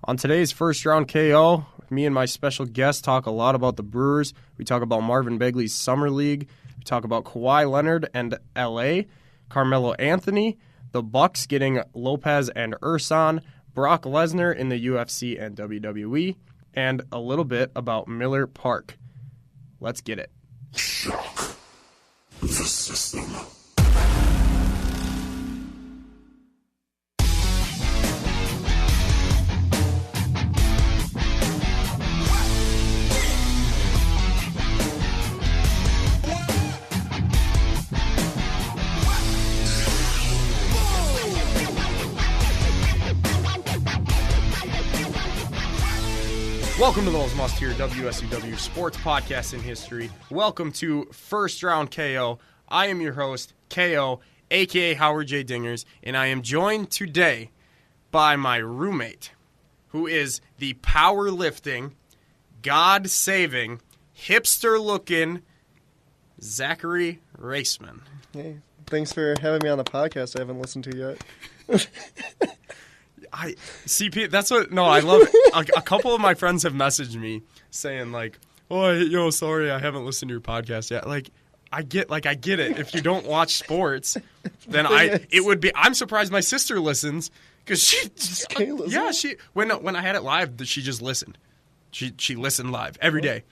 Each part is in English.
On today's first round KO, me and my special guest talk a lot about the Brewers. We talk about Marvin Bagley's Summer League. We talk about Kawhi Leonard and LA, Carmelo Anthony, the Bucks getting Lopez and Ursan, Brock Lesnar in the UFC and WWE, and a little bit about Miller Park. Let's get it. Shock the system. Welcome to the most must-hear WSUW sports podcast in history. Welcome to First Round KO. I am your host, KO, a.k.a. Howard J. Dingers, and I am joined today by my roommate, who is the powerlifting, God-saving, hipster-looking Zachary Raceman. Hey, thanks for having me on the podcast I haven't listened to yet. I love it. A couple of my friends have messaged me saying like, "Oh, sorry, I haven't listened to your podcast yet." I get it. If you don't watch sports, then I'm surprised my sister listens because when I had it live, she just listened. She listened live every day.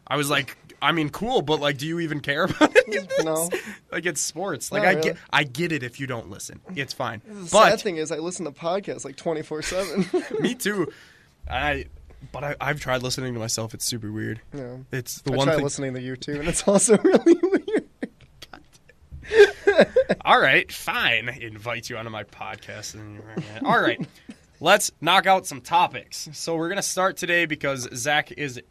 I was like, I mean, cool, but do you even care about it? No. It's sports. Really. I get it if you don't listen. It's fine. The sad thing is I listen to podcasts 24/7. Me too. I've tried listening to myself. It's super weird. Yeah. It's the I one try thing. listening to you too, and it's also really weird. All right, fine. Invite you onto my podcast. All right. Let's knock out some topics. So we're going to start today because Zach is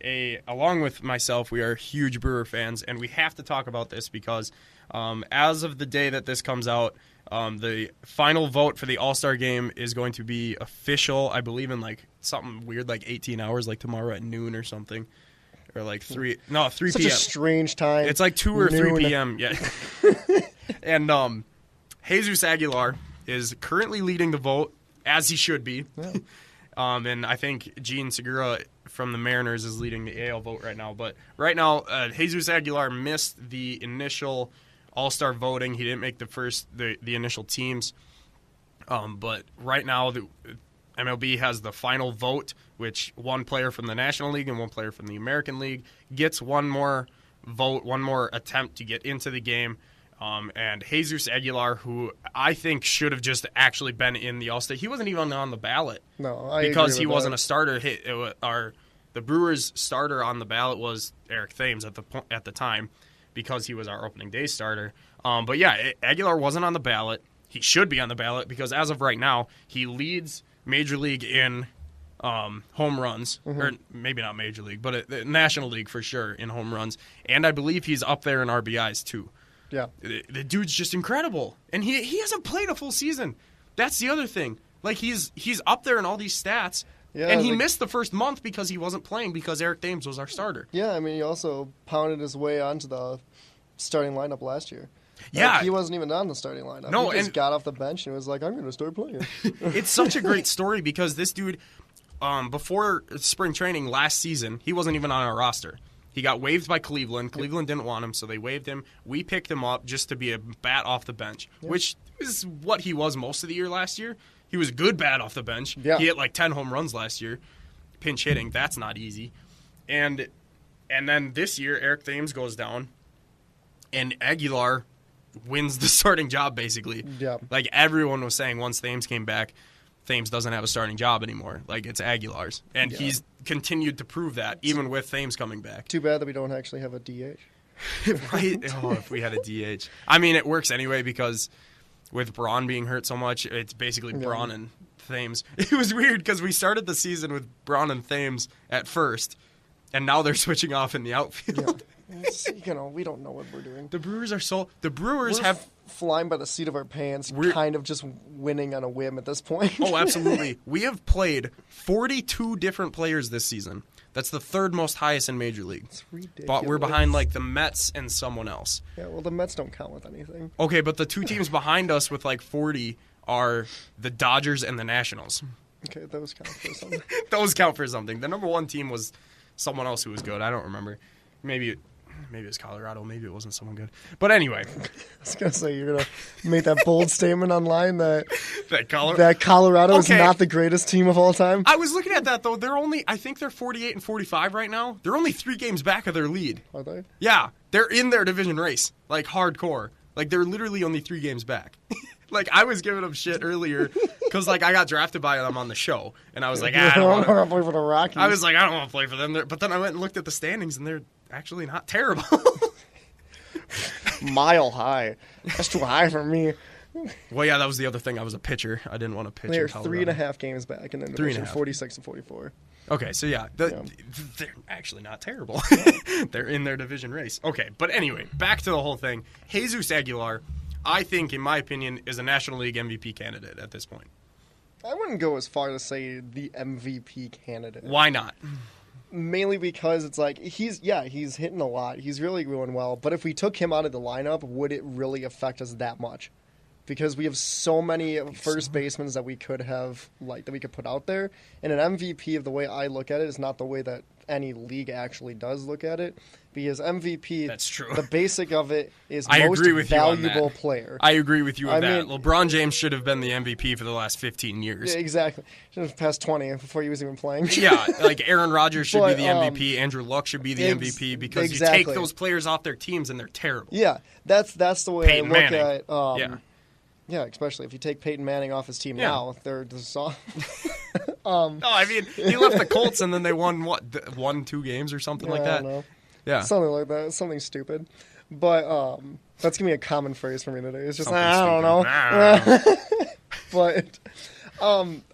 along with myself, we are huge Brewer fans, and we have to talk about this because as of the day that this comes out, the final vote for the All-Star game is going to be official, I believe, in something weird 18 hours, tomorrow at noon or something. Or 3 p.m. Such a strange time. It's 2 or 3 p.m. Yeah. And Jesus Aguilar is currently leading the vote, as he should be. Yeah. And I think Gene Segura from the Mariners is leading the AL vote right now. But right now, Jesus Aguilar missed the initial All-Star voting. He didn't make the initial teams. But right now, the MLB has the final vote, which one player from the National League and one player from the American League gets one more vote, one more attempt to get into the game. And Jesus Aguilar, who I think should have just actually been in the All-Star. He wasn't even on the ballot. No, because he wasn't a starter. The Brewers' starter on the ballot was Eric Thames at the time because he was our opening day starter. But yeah, Aguilar wasn't on the ballot. He should be on the ballot because as of right now, he leads Major League in home runs, or maybe not Major League, but National League for sure in home runs. And I believe he's up there in RBIs too. Yeah. The dude's just incredible. And he hasn't played a full season. That's the other thing. He's up there in all these stats. Yeah, and he missed the first month because he wasn't playing because Eric Thames was our starter. Yeah, I mean, he also pounded his way onto the starting lineup last year. Yeah. He wasn't even on the starting lineup. No, he just got off the bench and was like, I'm going to start playing. It's such a great story because this dude, before spring training last season, he wasn't even on our roster. He got waived by Cleveland. Cleveland didn't want him, so they waived him. We picked him up just to be a bat off the bench, which is what he was most of the year last year. He was a good bat off the bench. Yeah. He hit 10 home runs last year. Pinch hitting, that's not easy. And then this year, Eric Thames goes down, and Aguilar wins the starting job, basically. Yeah. Everyone was saying once Thames came back, Thames doesn't have a starting job anymore. It's Aguilar's. And he's continued to prove that, even with Thames coming back. Too bad that we don't actually have a DH. Right? Oh, if we had a DH. I mean, it works anyway because with Braun being hurt so much, it's basically Braun and Thames. It was weird because we started the season with Braun and Thames at first, and now they're switching off in the outfield. Yeah. We don't know what we're doing. The Brewers have flying by the seat of our pants, kind of just winning on a whim at this point. Oh, absolutely. We have played 42 different players this season. That's the third most highest in Major League. It's ridiculous. But we're behind the Mets and someone else. Yeah, well, the Mets don't count with anything. Okay, but the two teams behind us with 40 are the Dodgers and the Nationals. Okay, those count for something. Those count for something. The number one team was someone else who was good. I don't remember. Maybe it was Colorado. Maybe it wasn't someone good. But anyway. I was going to say, you're going to make that bold statement online that that Colorado is not the greatest team of all time. I was looking at that, though. I think they're 48 and 45 right now. They're only 3 games back of their lead. Are they? Yeah. They're in their division race, like hardcore. Like, they're literally only 3 games back. Like, I was giving them shit earlier because, like, I got drafted by them on the show. And I was like, I don't want to play for the Rockies. I was like, I don't want to play for them. But then I went and looked at the standings, and they're actually not terrible. Mile high. That's too high for me. Well, yeah, that was the other thing. I was a pitcher. I didn't want to pitch. They're 3.5 games back, and then division 46 and 44. Okay, so yeah, they're actually not terrible. They're in their division race. Okay, but anyway, back to the whole thing. Jesus Aguilar, I think, in my opinion, is a National League MVP candidate at this point. I wouldn't go as far to say the MVP candidate. Why not? Mainly because it's like, he's hitting a lot. He's really doing well. But if we took him out of the lineup, would it really affect us that much? Because we have so many first basemen that we could have, that we could put out there. And an MVP, of the way I look at it, is not the way that any league actually does look at it. Because MVP, that's true. The basic of it is I most agree with valuable player. I agree with you on that. LeBron James should have been the MVP for the last 15 years. Yeah, exactly. Should have passed 20 before he was even playing. Yeah, like Aaron Rodgers should be the MVP. Andrew Luck should be the MVP because you take those players off their teams and they're terrible. Yeah, that's the way Peyton I look Manning. at Yeah, especially if you take Peyton Manning off his team now, they're just no, I mean, he left the Colts and then they won 2 games or something like that. I don't know. Yeah, something like that, something stupid. But that's gonna be a common phrase for me today. It's just something I don't know. But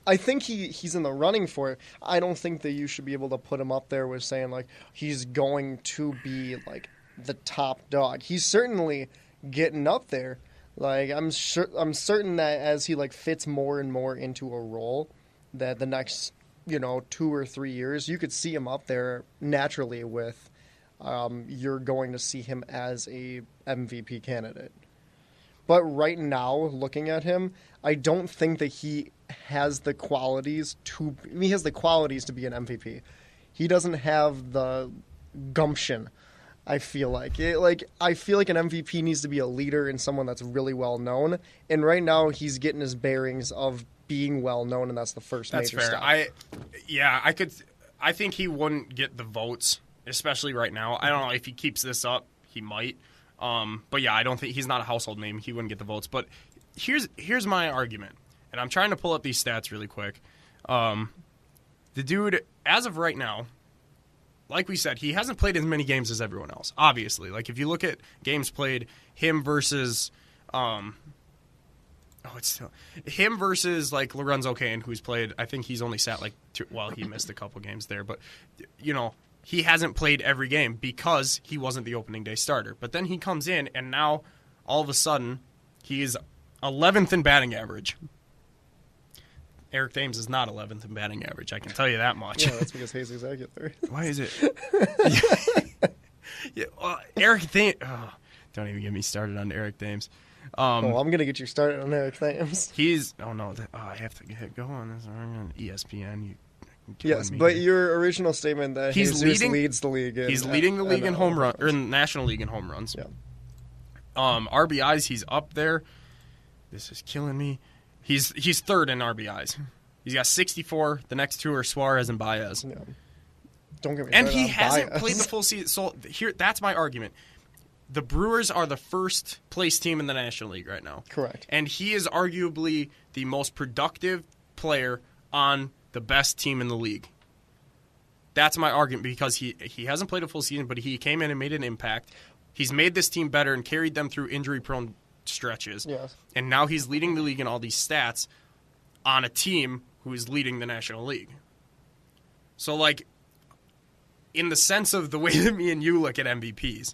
I think he's in the running for it. I don't think that you should be able to put him up there with saying like he's going to be like the top dog. He's certainly getting up there. Like I'm certain that as he fits more and more into a role, that the next 2 or 3 years you could see him up there naturally with. You're going to see him as a MVP candidate. But right now, looking at him, I don't think that he has the qualities to. He has the qualities to be an MVP. He doesn't have the gumption. I feel like I feel like an MVP needs to be a leader and someone that's really well known. And right now, he's getting his bearings of being well known, and that's the first major step. I think he wouldn't get the votes. Especially right now. I don't know if he keeps this up, he might. But yeah, I don't think he's not a household name. He wouldn't get the votes. But here's my argument, and I'm trying to pull up these stats really quick. The dude, as of right now, like we said, he hasn't played as many games as everyone else. Obviously, if you look at games played, him versus Lorenzo Cain, who's played. I think he's only sat 2. Well, he missed a couple games there, but he hasn't played every game because he wasn't the opening day starter. But then he comes in, and now, all of a sudden, he is 11th in batting average. Eric Thames is not 11th in batting average, I can tell you that much. Yeah, that's because Jesus Aguilar. Why is it? Eric Thames... Oh, don't even get me started on Eric Thames. I'm going to get you started on Eric Thames. He's... Oh, no. I have to go on this. On ESPN, Yes, but your original statement that Jesus leads the league. He's leading the league in home run, or in the National League in home runs. Yeah. RBIs, he's up there. This is killing me. He's 3rd in RBIs. He's got 64. The next 2 are Suarez and Baez. Yeah. Don't get me started and he on hasn't Baez. played the full season. So that's my argument. The Brewers are the first place team in the National League right now. Correct. And he is arguably the most productive player on the best team in the league. That's my argument because he hasn't played a full season, but he came in and made an impact. He's made this team better and carried them through injury-prone stretches. Yes. And now he's leading the league in all these stats on a team who is leading the National League. So, in the sense of the way that me and you look at MVPs,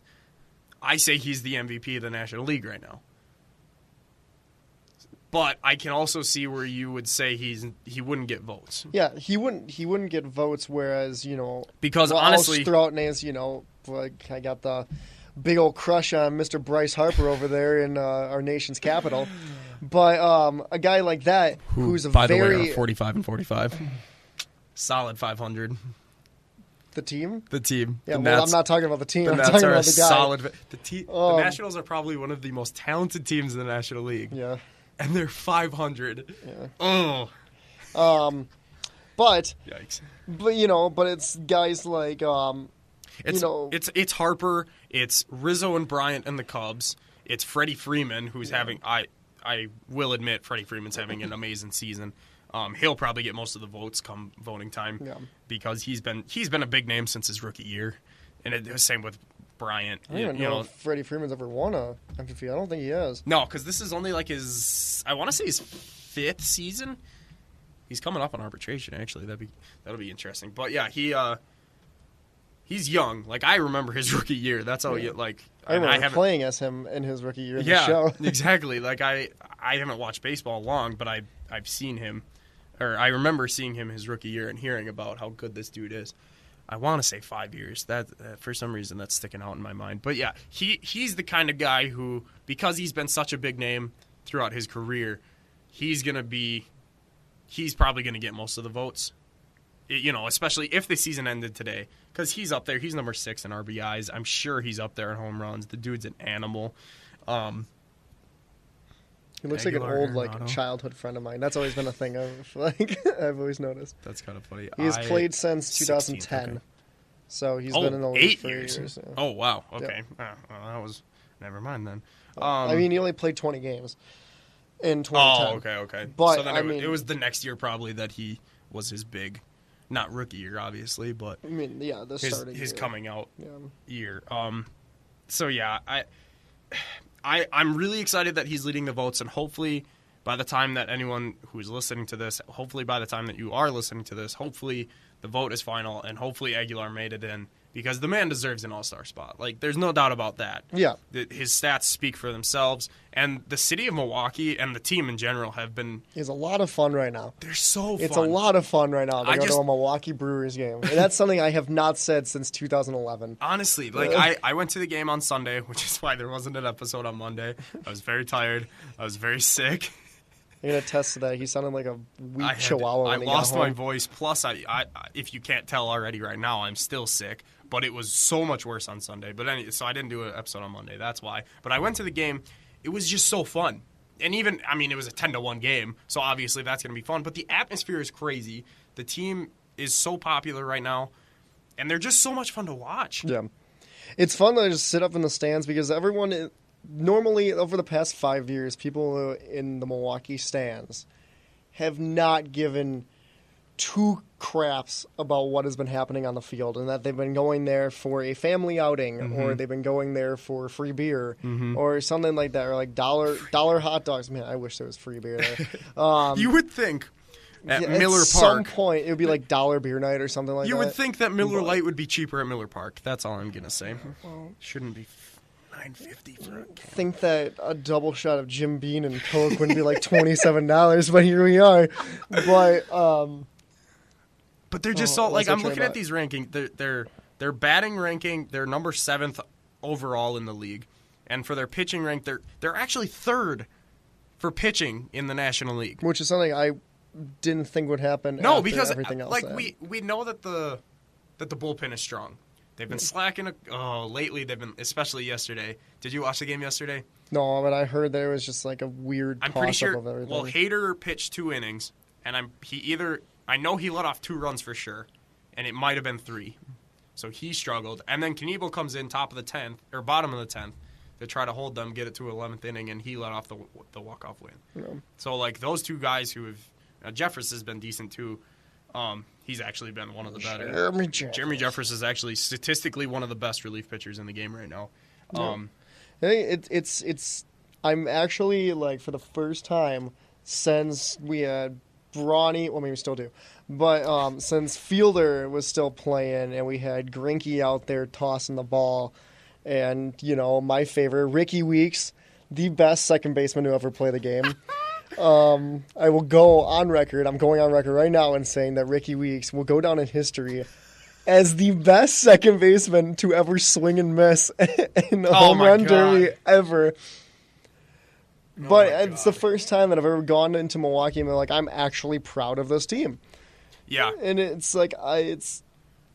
I say he's the MVP of the National League right now. But I can also see where you would say he wouldn't get votes. Yeah, he wouldn't get votes. Whereas because honestly, I'll throw out names. I got the big old crush on Mr. Bryce Harper over there in our nation's capital. But a guy like that who's by the way, very... are 45 and 45. Solid 500. The team? The team. Yeah, the well, Nats, I'm not talking about the team. the I'm Nats talking are about a the guy. solid. The Nationals are probably one of the most talented teams in the National League. Yeah. And they're 500. Yeah. Oh. But Yikes. but it's guys like It's Harper, it's Rizzo and Bryant and the Cubs. It's Freddie Freeman who's having I will admit Freddie Freeman's having an amazing season. He'll probably get most of the votes come voting time because he's been a big name since his rookie year, and the same with Bryant. I don't even know if Freddie Freeman's ever won a MVP. I don't think he has. No, because this is only like I want to say his 5th season. He's coming up on arbitration. Actually, that'll be interesting. But yeah, he's young. Like I remember his rookie year. That's how I remember playing as him in his rookie year in the show. Exactly. Like I haven't watched baseball long, but I've seen him, or I remember seeing him his rookie year and hearing about how good this dude is. I want to say 5 years. That for some reason that's sticking out in my mind. But yeah, he's the kind of guy who, because he's been such a big name throughout his career, he's probably gonna get most of the votes. Especially if the season ended today, because he's up there. He's number 6 in RBIs. I'm sure he's up there in home runs. The dude's an animal. He looks Aguilar, like an old childhood friend of mine. That's always been a thing I've always noticed. That's kind of funny. He's played since 2010, okay. So he's been in the league 8 for years. 8 years. Yeah. Oh wow. Okay. Well, that was never mind then. He only played 20 games in 2010. Oh, okay. But so then it was the next year probably that he was his big, not rookie year obviously, but the starting his year. coming out year. So yeah, I'm really excited that he's leading the votes, and hopefully by the time that anyone who's listening to this, hopefully by the time that you are listening to this, hopefully the vote is final, and hopefully Aguilar made it in, because the man deserves an all-star spot. Like, there's no doubt about that. Yeah. His stats speak for themselves, and the city of Milwaukee and the team in general have been... It's a lot of fun right now. They're so fun. It's a lot of fun right now to go to a Milwaukee Brewers game. And that's something I have not said since 2011. Honestly, I went to the game on Sunday, which is why there wasn't an episode on Monday. I was very tired. I was very sick. I'm going to attest to that. He sounded like a weak chihuahua when he got home. I lost my voice. Plus, I if you can't tell already right now, I'm still sick. But it was so much worse on Sunday. But so I didn't do an episode on Monday. That's why. But I went to the game. It was just so fun. And even, it was a 10-1 game. So obviously that's going to be fun. But the atmosphere is crazy. The team is so popular right now. And they're just so much fun to watch. Yeah. It's fun to just sit up in the stands because everyone... Normally, over the past 5 years, people in the Milwaukee stands have not given two craps about what has been happening on the field, and that they've been going there for a family outing, or they've been going there for free beer, or something like that, or like dollar hot dogs. Man, I wish there was free beer there. You would think at Miller Park. At some point, it would be like dollar beer night or something like that. You would think that Miller Lite would be cheaper at Miller Park. That's all I'm going to say. Shouldn't be $9.50 for a can. I think that a double shot of Jim Beam and Coke wouldn't be like $27, but here we are. But they're just so like I'm looking at these rankings. Their batting ranking, they're number 7th overall in the league, and for their pitching rank, they're actually 3rd for pitching in the National League, which is something I didn't think would happen. No, because everything else we know that the bullpen is strong. They've been slacking lately. They've been, especially yesterday. Did you watch the game yesterday? No, but I heard there was just like a weird. I'm pretty sure. Of everything. Well, Hader pitched 2 innings, and I know he let off 2 runs for sure, and it might have been 3. So he struggled, and then Knievel comes in top of the 10th or bottom of the 10th to try to hold them, get it to 11th inning, and he let off the walk-off win. Yeah. So like those 2 guys who have Jeffress has been decent too. He's actually been one of the better. Jeremy Jeffress is actually statistically one of the best relief pitchers in the game right now. It's. I'm actually like for the first time since we had Brawny. Well, maybe we still do, but since Fielder was still playing and we had Greinke out there tossing the ball, and my favorite Ricky Weeks, the best second baseman to ever play the game. I will go on record. I'm going on record right now and saying that Ricky Weeks will go down in history as the best second baseman to ever swing and miss in the home run derby ever. But my it's the God. first time that I've ever gone into Milwaukee and been like, I'm actually proud of this team. Yeah. And it's like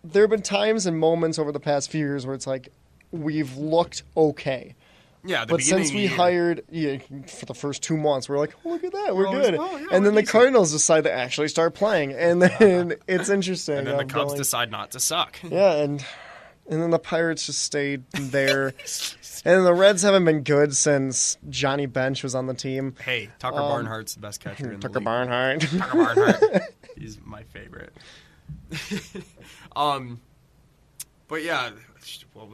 there have been times and moments over the past few years where it's like we've looked okay. Yeah, the But beginning since of we the year. hired for the first 2 months, we're like, oh, look at that, we're always, good. oh, yeah, and then we're the decent. Cardinals decide to actually start playing, and then it's interesting. And then the I'm Cubs going- decide not to suck. yeah, and then the Pirates just stayed there. And the Reds haven't been good since Johnny Bench was on the team. Hey, Tucker Barnhart's the best catcher in the Tucker league. Barnhart. Tucker Barnhart. He's my favorite. But yeah, what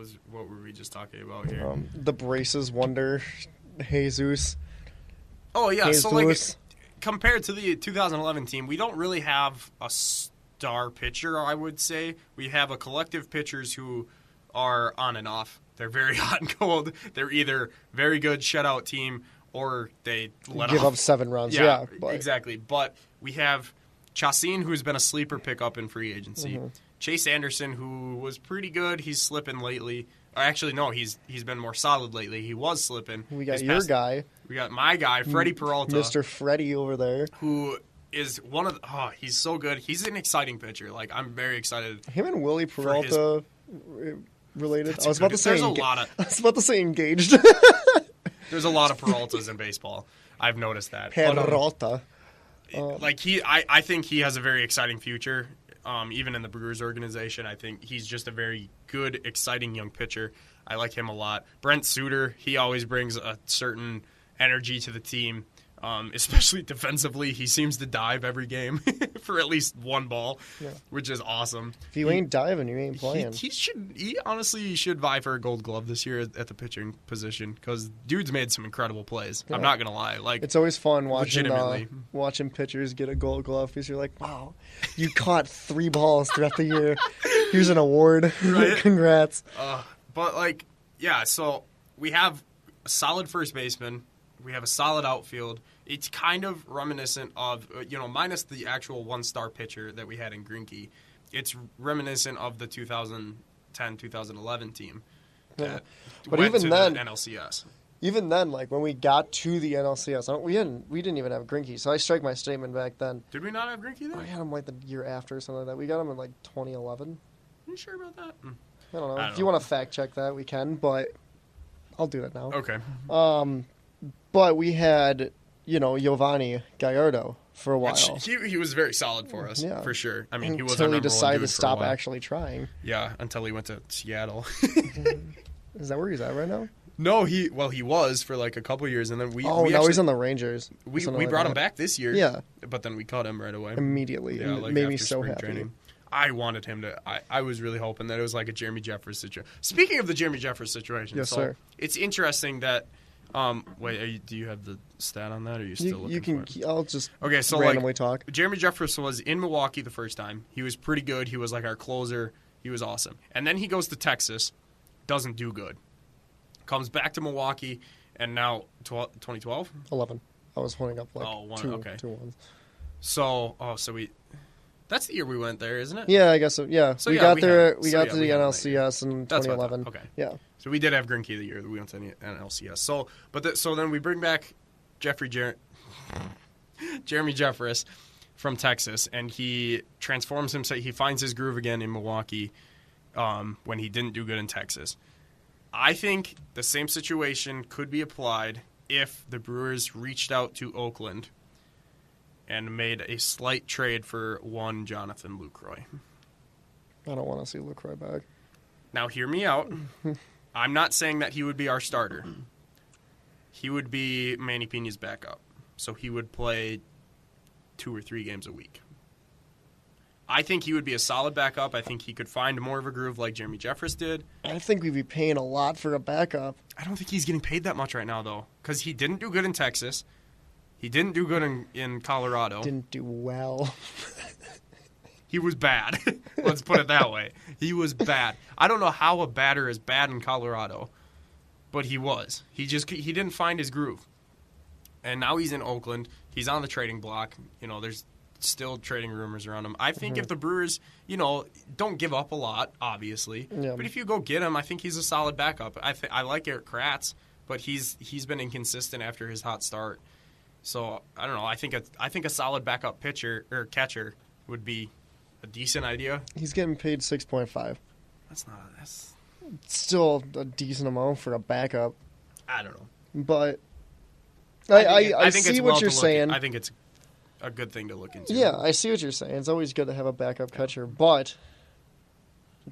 were we just talking about here? The braces wonder, Jesus. Oh yeah, so like Jesus. compared to the 2011 team, we don't really have a star pitcher. I would say we have a collective of pitchers who are on and off. They're very hot and cold. They're either very good shutout team or they let Give off up 7 runs. Yeah, but exactly. But we have Chacin, who's been a sleeper pickup in free agency. Mm-hmm. Chase Anderson, who was pretty good. He's slipping lately. Or actually, no, he's been more solid lately. He was slipping. we got This your past- guy, We got my guy, Freddie Peralta, Mr. Freddie over there. who is one of the, he's so good. He's an exciting pitcher. Like, I'm very excited. Him and Willie Peralta related. That's I was about to say. there's a lot of I was about to say engaged. there's a lot of Peraltas in baseball. I've noticed that. But, Peralta. like I think he has a very exciting future. Even in the Brewers organization, I think he's just a very good, exciting young pitcher. I like him a lot. Brent Suter, he always brings a certain energy to the team, especially defensively. He seems to dive every game for at least one ball, which is awesome. If you ain't diving, you ain't playing. He honestly should vie for a Gold Glove this year at the pitching position because dude's made some incredible plays. I'm not gonna lie. Like It's always fun watching Legitimately. watching pitchers get a Gold Glove because you're like, wow, you caught 3 balls throughout the year. Here's an award. Right? Congrats. But, like, yeah, so we have a solid first baseman. We have a solid outfield. It's kind of reminiscent of, minus the actual one-star pitcher that we had in Greinke. It's reminiscent of the 2010-2011 team that But went even to then- the NLCS. Even then, like when we got to the NLCS, we didn't even have Greinke, so I strike my statement back then. Did we not have Greinke I then? had him like the year after or something like that. We got him in like 2011. Are you sure about that? I don't know. I don't If you know. want to fact check that, we can, but I'll do that now. Okay. But we had, Giovanni Gallardo for a while. He was very solid for us, Yeah. for sure. I mean, he was our until he number one decided dude to for a stop while. actually trying. Yeah, until he went to Seattle. Is that where he's at right now? No, he was for like a couple years, and then we Oh, we now actually, he's on the Rangers. we Something we like brought that. him back this year. Yeah. but then we cut him right away. Immediately. Yeah, It like made me after so spring happy. training. I wanted him to. I was really hoping that it was like a Jeremy Jeffress situation. Speaking of the Jeremy Jeffress situation, Yes, so sir. It's interesting that. Wait, do you have the stat on that? Or are you still You looking can. for it? I'll just Okay, so randomly like talk. Jeremy Jeffress was in Milwaukee the first time. He was pretty good. He was like our closer. He was awesome. And then he goes to Texas, doesn't do good. Comes back to Milwaukee, and now 2012. 11. I was holding up like Oh, one- two okay. ones. So that's the year we went there, isn't it? Yeah, I guess so. Yeah, So we yeah, got we there. had- We so got yeah, to we the had NLCS in That's what I thought. 2011. Okay. Yeah. So we did have Greinke the year that we went to NLCS. So, so then we bring back Jeremy Jeffress from Texas, and he transforms himself. He finds his groove again in Milwaukee when he didn't do good in Texas. I think the same situation could be applied if the Brewers reached out to Oakland and made a slight trade for one Jonathan Lucroy. I don't want to see LaCroix back. Now, hear me out. I'm not saying that he would be our starter. He would be Manny Piña's backup. So he would play 2 or 3 games a week. I think he would be a solid backup. I think he could find more of a groove like Jeremy Jeffress did. I think we'd be paying a lot for a backup. I don't think he's getting paid that much right now, though, because he didn't do good in Texas. He didn't do good in Colorado. Didn't do well. He was bad. Let's put it that way. He was bad. I don't know how a batter is bad in Colorado, but he was. He didn't find his groove. And now he's in Oakland. He's on the trading block. There's still trading rumors around him. I think if the Brewers, don't give up a lot, obviously. Yeah. But if you go get him, I think he's a solid backup. I like Eric Kratz. but he's been inconsistent after his hot start. So I don't know. I think a solid backup pitcher or catcher would be a decent idea. He's getting paid 6.5. That's Still a decent amount for a backup, I don't know. but I think see it's what well you're to look saying. I think it's a good thing to look into. Yeah, I see what you're saying. It's always good to have a backup catcher, but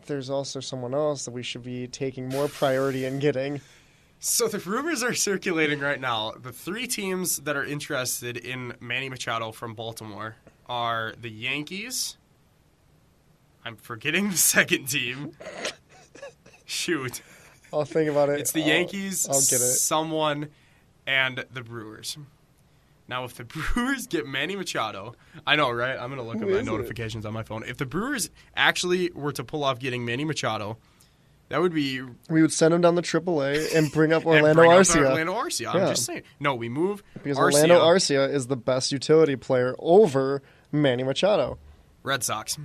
there's also someone else that we should be taking more priority in getting. So the rumors are circulating right now. The 3 teams that are interested in Manny Machado from Baltimore are the Yankees. I'm forgetting the second team. Shoot. I'll think about it. It's the Yankees, I'll get it. someone, and the Brewers. Now, if the Brewers get Manny Machado, I know, right? I'm going to look at my notifications on my phone. If the Brewers actually were to pull off getting Manny Machado, that would be... We would send him down to AAA and bring up and Orlando bring up Arcia. Orlando Arcia. I'm Yeah. just saying. No, we move Because Arcia. Orlando Arcia is the best utility player over Manny Machado. Red Sox.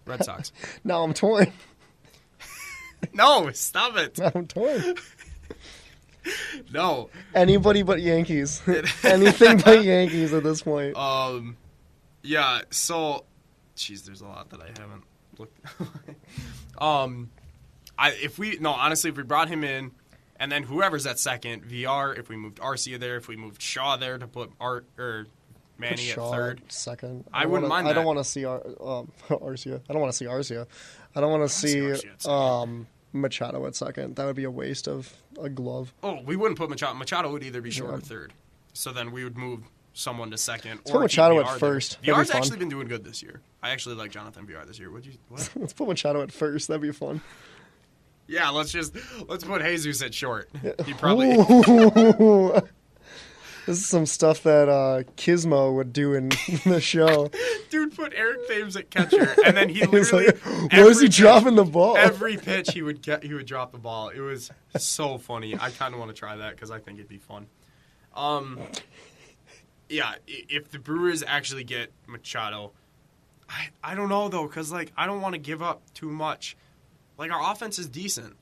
Red Sox. Now I'm torn. No, stop it. Now I'm torn. No. Anybody but Yankees. Anything but Yankees at this point. Yeah, so... Jeez, there's a lot that I haven't looked... honestly, if we brought him in, and then whoever's at second, VR, if we moved Arcia there, if we moved Shaw there to put Manny Shaw at third. second. I wouldn't mind I don't that. want to see Arcia. I don't want to see Arcia. I don't want to see Arcia at second. Machado at second. That would be a waste of a glove. Oh, we wouldn't put Machado. Machado would either be short or third. So then we would move someone to second. Let's put Machado at first. That'd be VR's fun. actually been doing good this year. I actually like Jonathan VR this year. What? Let's put Machado at first. That'd be fun. Yeah, let's put Jesus at short. He probably... Ooh. This is some stuff that Kismo would do in the show. Dude put Eric Thames at catcher, and then he He's literally... like, where is he dropping the ball? Every pitch he would drop the ball. It was so funny. I kind of want to try that because I think it'd be fun. Yeah, if the Brewers actually get Machado, I don't know though, because like I don't want to give up too much. Like our offense is decent.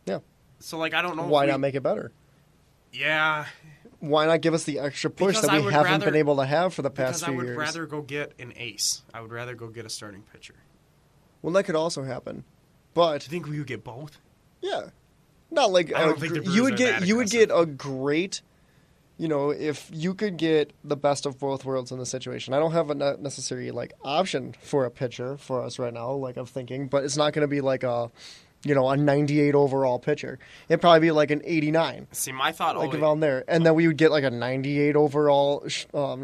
Yeah. So like I don't know. Why not make it better? Yeah. Why not give us the extra push Because that we haven't been able to have for the past few years? Because I would rather go get an ace. I would rather go get a starting pitcher. Well, that could also happen, but Do you think we would get both? yeah, not like I don't think the Brewers you would are get that you would get aggressive. a great, if you could get the best of both worlds in the situation. I don't have a necessary like option for a pitcher for us right now. Like I'm thinking, but it's not going to be like a 98 overall pitcher. It'd probably be like an 89. See, my thought Like always, around there, and then we would get like a 98 overall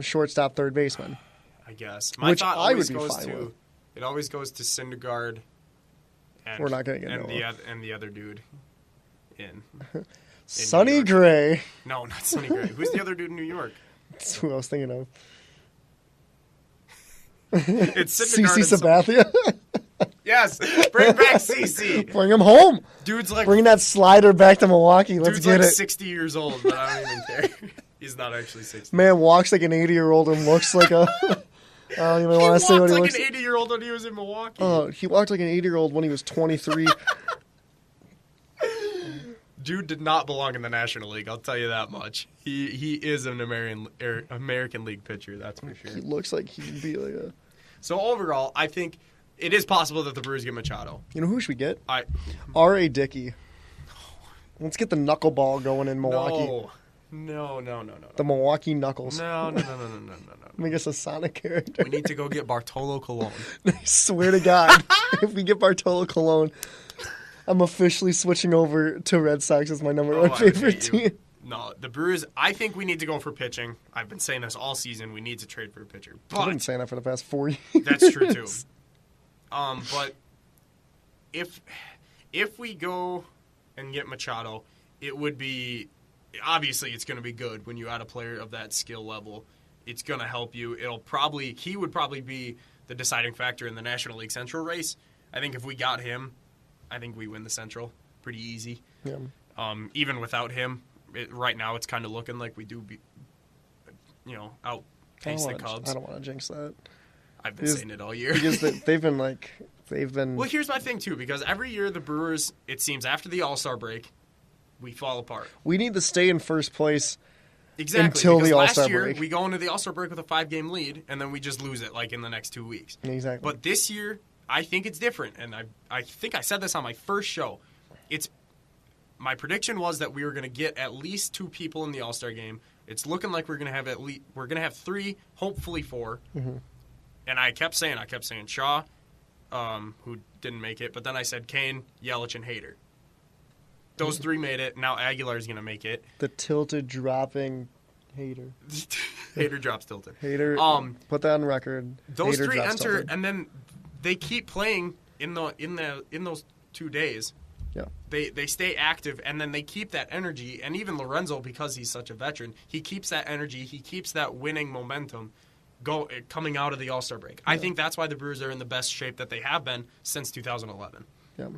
shortstop third baseman. I guess. My Which thought I always would be goes fine to with. it always goes to Syndergaard. And, We're not gonna get and Noah. the other dude in Sonny York. Gray. No, not Sonny Gray. Who's the other dude in New York? That's who I was thinking of. It's Syndergaard. CC and some- Sabathia. Yes, bring back CC. Bring him home. Dude's like Bring that slider back to Milwaukee. Let's dude's get like it. 60 years old, but I don't even care. He's not actually 60. Man walks like an 80-year-old and looks like a. I don't even He want walked to say what he like looks. an 80-year-old when he was in Milwaukee. Oh, he walked like an 80-year-old when he was 23. Dude did not belong in the National League. I'll tell you that much. He is an American League pitcher. That's for sure. He looks like he'd be like a. So overall, I think it is possible that the Brewers get Machado. You know who should we get? I R.A. Dickey. Let's get the knuckleball going in Milwaukee. No. The Milwaukee Knuckles. No. Make us a Sonic character. We need to go get Bartolo Colon. I swear to God, if we get Bartolo Colon, I'm officially switching over to Red Sox as my number one I would favorite hate you. team. No, the Brewers, I think we need to go for pitching. I've been saying this all season. We need to trade for a pitcher. I've been But saying that for the past 4 years. that's true too. But if we go and get Machado, it would be obviously it's going to be good when you add a player of that skill level. It's going to help you. He would probably be the deciding factor in the National League Central race. I think if we got him, I think we win the Central pretty easy. Yeah. Even without him, right now it's kind of looking like we do outpace the Cubs. I don't want to jinx that. I've been saying it all year. Because they've been. Well, here's my thing too, because every year the Brewers, it seems after the All-Star break, we fall apart. We need to stay in first place. Exactly. Until because the All-Star last year break. we go into the All-Star break with a 5-game lead, and then we just lose it like in the next 2 weeks. Exactly. But this year, I think it's different, and I think I said this on my first show. My prediction was that we were going to get at least 2 people in the All-Star game. It's looking like we're going to have 3, hopefully 4. Mm-hmm. And I kept saying Shaw, who didn't make it, but then I said Kane, Yelich, and Hader. Those 3 made it. Now Aguilar's going to make it. The tilted dropping Hader. Hader drops tilted. Hader. Put that on record. Those Hader 3 drops enter, tilted. and then they keep playing in those 2 days. Yeah. They stay active, and then they keep that energy. And even Lorenzo, because he's such a veteran, he keeps that energy. He keeps that winning momentum coming out of the All-Star break. Yeah. I think that's why the Brewers are in the best shape that they have been since 2011. Yeah.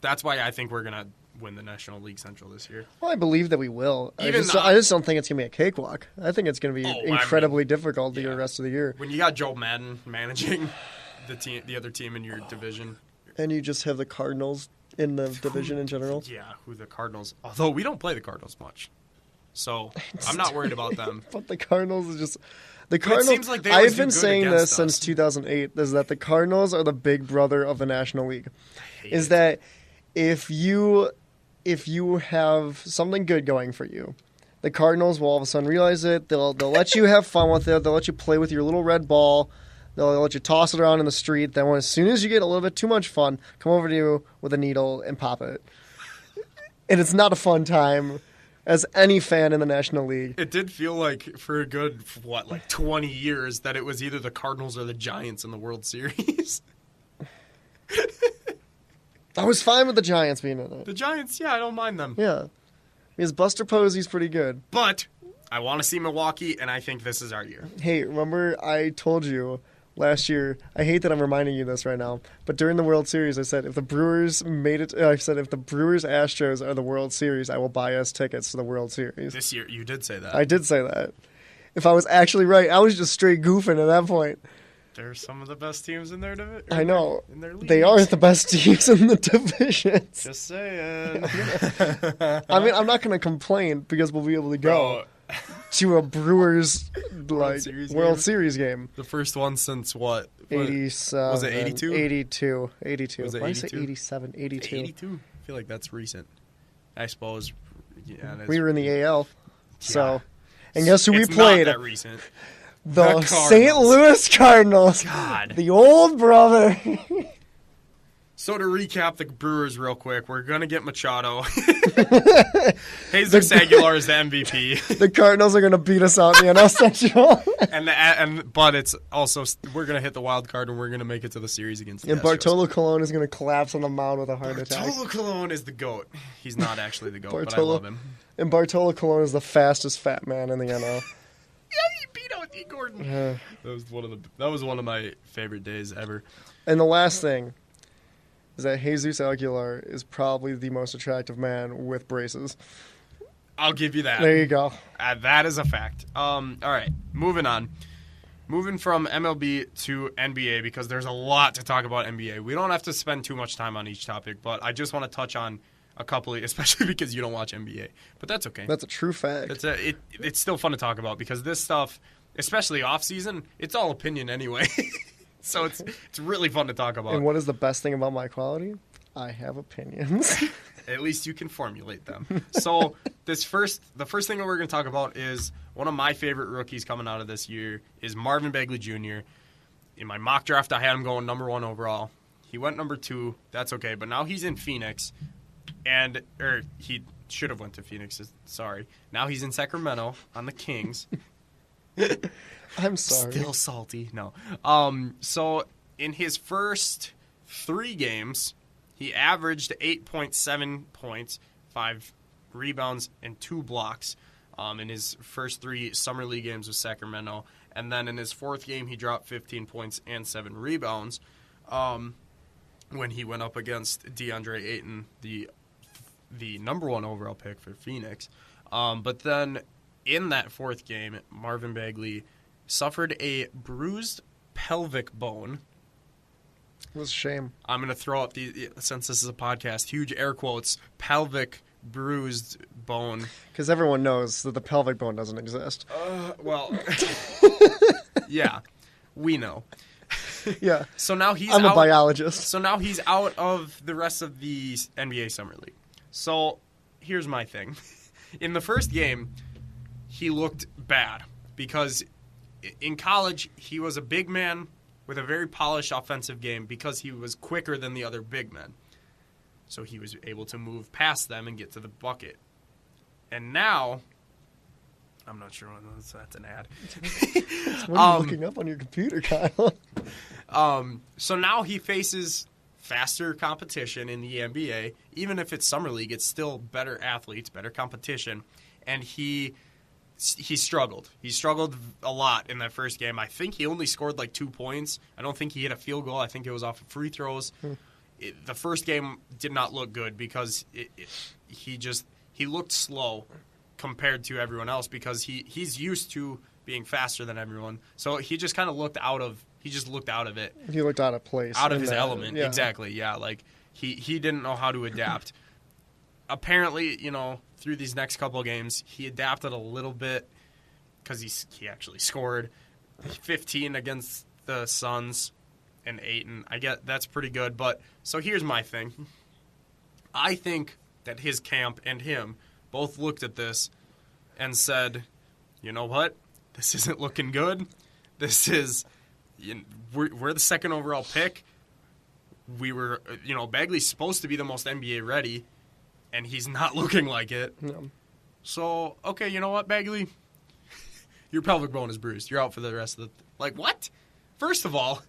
That's why I think we're going to win the National League Central this year. Well, I believe that we will. I just don't think it's going to be a cakewalk. I think it's going to be incredibly difficult the rest of the year. When you got Joe Madden managing the other team in your division. And you just have the Cardinals in the division in general. Yeah, who the Cardinals. Although we don't play the Cardinals much. So I'm not worried about them. But the Cardinals is just... The Cardinals, it seems like they always I've been do good saying against this since 2008, is that the Cardinals are the big brother of the National League. Is that if you have something good going for you, the Cardinals will all of a sudden realize it. They'll let you have fun with it. They'll let you play with your little red ball. They'll let you toss it around in the street. Then as soon as you get a little bit too much fun, come over to you with a needle and pop it. And it's not a fun time as any fan in the National League. It did feel like for a good, 20 years that it was either the Cardinals or the Giants in the World Series. I was fine with the Giants being in it. The Giants, yeah, I don't mind them. Yeah. Because Buster Posey's pretty good. But I want to see Milwaukee, and I think this is our year. Hey, remember I told you last year, I hate that I'm reminding you this right now, but during the World Series, I said if the Brewers if the Brewers Astros are the World Series, I will buy us tickets to the World Series. This year, you did say that. I did say that. If I was actually right, I was just straight goofing at that point. They're some of the best teams in their division. I know. In their leagues. They are the best teams in the divisions. Just saying. I mean, I'm not going to complain because we'll be able to go to a Brewers World Series game. The first one since what? 87. Was it 82? 82. Was it Why 82? did I say 87? 82. 82? I feel like that's recent. I suppose. Yeah, we were in the AL. So, Yeah. and guess who we It's played? not that recent. The St. Louis Cardinals. God. The old brother. So to recap the Brewers real quick, we're going to get Machado. Jesus Aguilar is the MVP. The Cardinals are going to beat us out in the NL Central. But it's also, we're going to hit the wild card and we're going to make it to the series against the And Astros. Bartolo Colon is going to collapse on the mound with a heart attack. Bartolo Colon is the GOAT. He's not actually the GOAT, but I love him. And Bartolo Colon is the fastest fat man in the NL. Yeah, he beat out D. Gordon. That was one of my favorite days ever. And the last thing is that Jesus Aguilar is probably the most attractive man with braces. I'll give you that. There you go. That is a fact. All right, moving on. Moving from MLB to NBA because there's a lot to talk about NBA. We don't have to spend too much time on each topic, but I just want to touch on a couple, especially because you don't watch NBA. But that's okay. That's a true fact. It's still fun to talk about because this stuff, especially off season, it's all opinion anyway. So it's really fun to talk about. And what is the best thing about my quality? I have opinions. At least you can formulate them. So the first thing that we're going to talk about is one of my favorite rookies coming out of this year is Marvin Bagley Jr. In my mock draft, I had him going number 1 overall. He went number 2. That's okay. But now he's in Phoenix. Or he should have went to Phoenix. Sorry. Now he's in Sacramento on the Kings. I'm sorry. Still salty. No. So in his first 3 games, he averaged 8.7 points, 5 rebounds, and 2 blocks in his first 3 Summer League games with Sacramento. And then in his 4th game, he dropped 15 points and 7 rebounds when he went up against DeAndre Ayton, the number 1 overall pick for Phoenix. But then in that 4th game, Marvin Bagley suffered a bruised pelvic bone. It was a shame. I'm going to throw up since this is a podcast, huge air quotes, pelvic bruised bone. Because everyone knows that the pelvic bone doesn't exist. Well, yeah, we know. Yeah. So now I'm a biologist. So now he's out of the rest of the NBA Summer League. So here's my thing. In the first game, he looked bad because in college he was a big man with a very polished offensive game because he was quicker than the other big men. So he was able to move past them and get to the bucket. And now, I'm not sure what that's an ad. What are you looking up on your computer, Kyle? So now he faces faster competition in the NBA. Even if it's Summer League, it's still better athletes, better competition. And he struggled. He struggled a lot in that first game. I think he only scored like 2 points. I don't think he hit a field goal. I think it was off of free throws. The first game did not look good because he looked slow compared to everyone else because he's used to being faster than everyone. So he just kind of looked out of it. He looked out of place. Out of his element. Yeah. Exactly. Yeah. Like he didn't know how to adapt. Apparently, through these next couple of games, he adapted a little bit because he actually scored 15 against the Suns and 8, and I get that's pretty good. But so here's my thing. I think that his camp and him both looked at this and said, you know what? This isn't looking good. This is we're the second overall pick. We were, Bagley's supposed to be the most NBA ready, and he's not looking like it. No. So, okay, you know what, Bagley? Your pelvic bone is bruised. You're out for the rest of the... Like, what? First of all,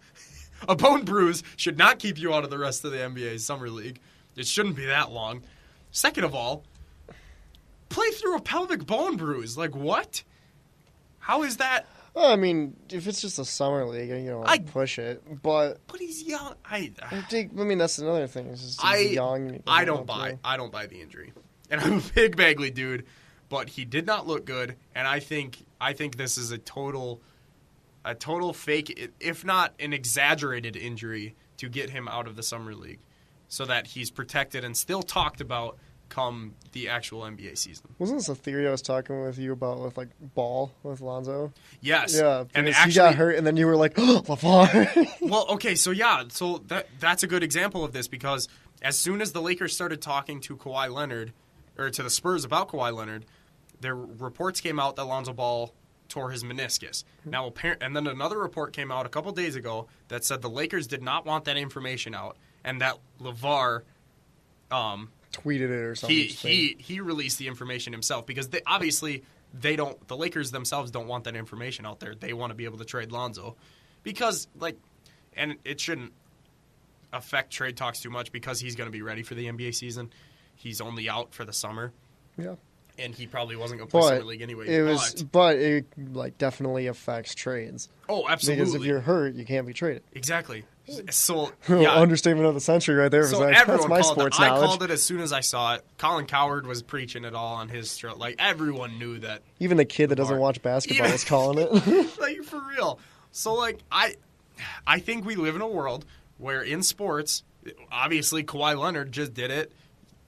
a bone bruise should not keep you out of the rest of the NBA Summer League. It shouldn't be that long. Second of all, play through a pelvic bone bruise. Like, what? How is that... Well, I mean, if it's just a summer league, push it. But he's young. I mean, that's another thing. It's just he's young. I don't buy the injury, and I'm a big Bagley dude, but he did not look good, and I think this is a total fake, if not an exaggerated injury to get him out of the summer league, so that he's protected and still talked about come the actual NBA season. Wasn't this a theory I was talking with you about with Ball with Lonzo? Yes. Yeah, and he got hurt, and then you were like, oh, LeVar. Well, okay, so that's a good example of this because as soon as the Lakers started talking to Kawhi Leonard, or to the Spurs about Kawhi Leonard, their reports came out that Lonzo Ball tore his meniscus. Now, and then another report came out a couple days ago that said the Lakers did not want that information out, and that LeVar tweeted it or something. He released the information himself because the Lakers themselves don't want that information out there. They want to be able to trade Lonzo because and it shouldn't affect trade talks too much because he's going to be ready for the NBA season. He's only out for the summer. Yeah. And he probably wasn't going to play Summer League anyway. But it definitely affects trades. Oh, absolutely. Because if you're hurt, you can't be traded. Exactly. So, yeah. Understatement of the century right there. So that's my sports knowledge. I called it as soon as I saw it. Colin Cowherd was preaching it all on his show. Everyone knew that. Even the kid that doesn't watch basketball was calling it. For real. So, I think we live in a world where in sports, obviously Kawhi Leonard just did it.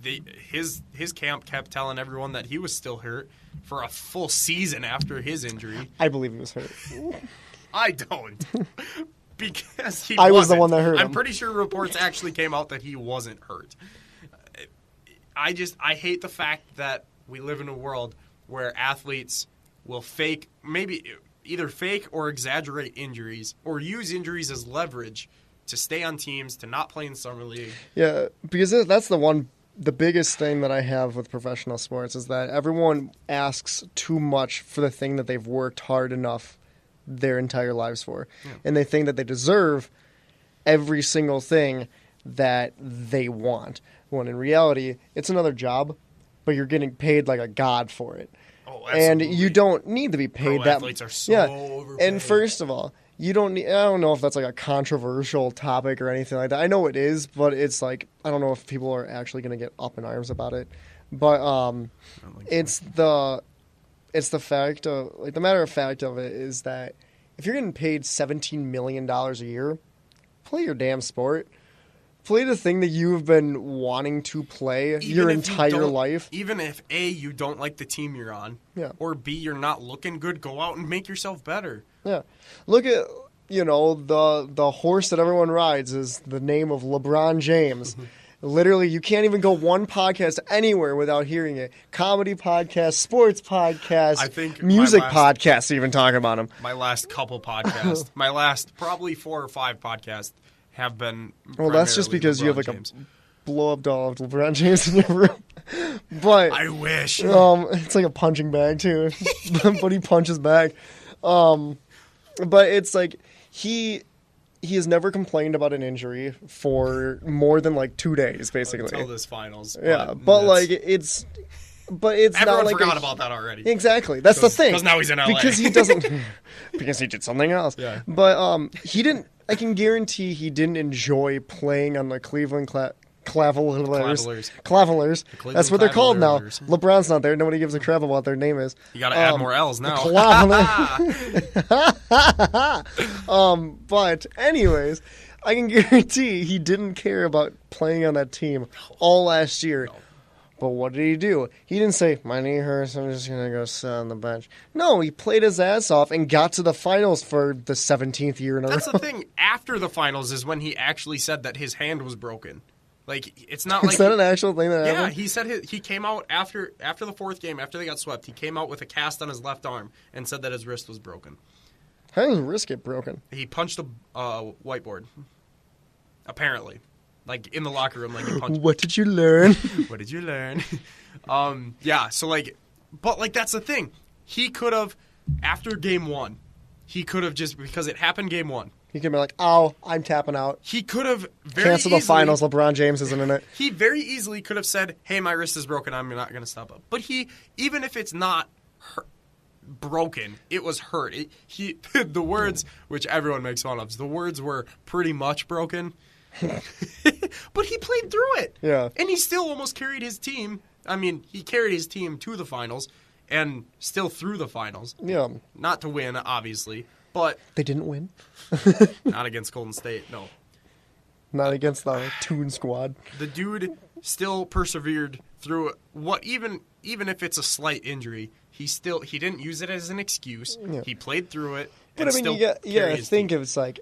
His camp kept telling everyone that he was still hurt for a full season after his injury. I believe he was hurt. I don't. Because I was the one that hurt him. I'm pretty sure reports actually came out that he wasn't hurt. I hate the fact that we live in a world where athletes will either fake or exaggerate injuries or use injuries as leverage to stay on teams, to not play in Summer League. Yeah, because that's the biggest thing that I have with professional sports is that everyone asks too much for the thing that they've worked hard enough their entire lives for. Yeah. And they think that they deserve every single thing that they want. When in reality, it's another job, but you're getting paid like a god for it. Oh, absolutely. And you don't need to be paid that much. Athletes are so overpaid. And first of all, I don't know if that's a controversial topic or anything like that. I know it is, but it's I don't know if people are actually going to get up in arms about it. But it's the fact of the matter of fact of it is that if you're getting paid $17 million a year, play your damn sport. Play the thing that you've been wanting to play your entire life. Even if A, you don't like the team you're on, or B, you're not looking good, go out and make yourself better. Yeah. Look at, the horse that everyone rides is the name of LeBron James. Literally, you can't even go one podcast anywhere without hearing it. Comedy podcast, sports podcast, I think music podcasts even talking about him. My last couple podcasts, my last probably 4 or 5 podcasts have been. Well, that's just because LeBron you have like James. a blow-up doll of LeBron James in your room. But I wish. it's like a punching bag too, but he punches back. But it's like he has never complained about an injury for more than like 2 days, basically. Until this finals. Yeah, but like it's everyone not like forgot about that already. Exactly, that's the thing. Because now he's in LA. Because he doesn't. Because he did something else. Yeah. But he didn't. I can guarantee he didn't enjoy playing on the Cleveland Cavaliers. That's what they're called now. Cavaliers. LeBron's not there. Nobody gives a crap about what their name is. You got to add more L's now. But anyways, I can guarantee he didn't care about playing on that team all last year. No. But what did he do? He didn't say, my knee hurts, I'm just going to go sit on the bench. No, he played his ass off and got to the finals for the 17th year in a row. That's the thing. After the finals is when he actually said that his hand was broken. Like, it's not like... Is that an actual thing that happened? Yeah, he said he came out after the 4th game, after they got swept, he came out with a cast on his left arm and said that his wrist was broken. How did his wrist get broken? He punched a whiteboard. Apparently. Like, in the locker room, like, he punched... What did you learn? What did you learn? Yeah, so, like... But, like, that's the thing. He could have, after game 1, he could have just... Because it happened game 1. He could be like, oh, I'm tapping out. He could have very Cancel the finals. LeBron James isn't in it. He very easily could have said, hey, my wrist is broken. I'm not going to stop up. But he, even if it's not broken, it was hurt. The words, which everyone makes fun of, the words were pretty much broken. But he played through it. Yeah. And he still almost carried his team. I mean, he carried his team to the finals and still through the finals. Yeah. Not to win, obviously, but... They didn't win? Not against Golden State, no. Not against the Toon Squad. The dude still persevered through what, even if it's a slight injury, he didn't use it as an excuse. Yeah. He played through it. But I mean, think of it's like,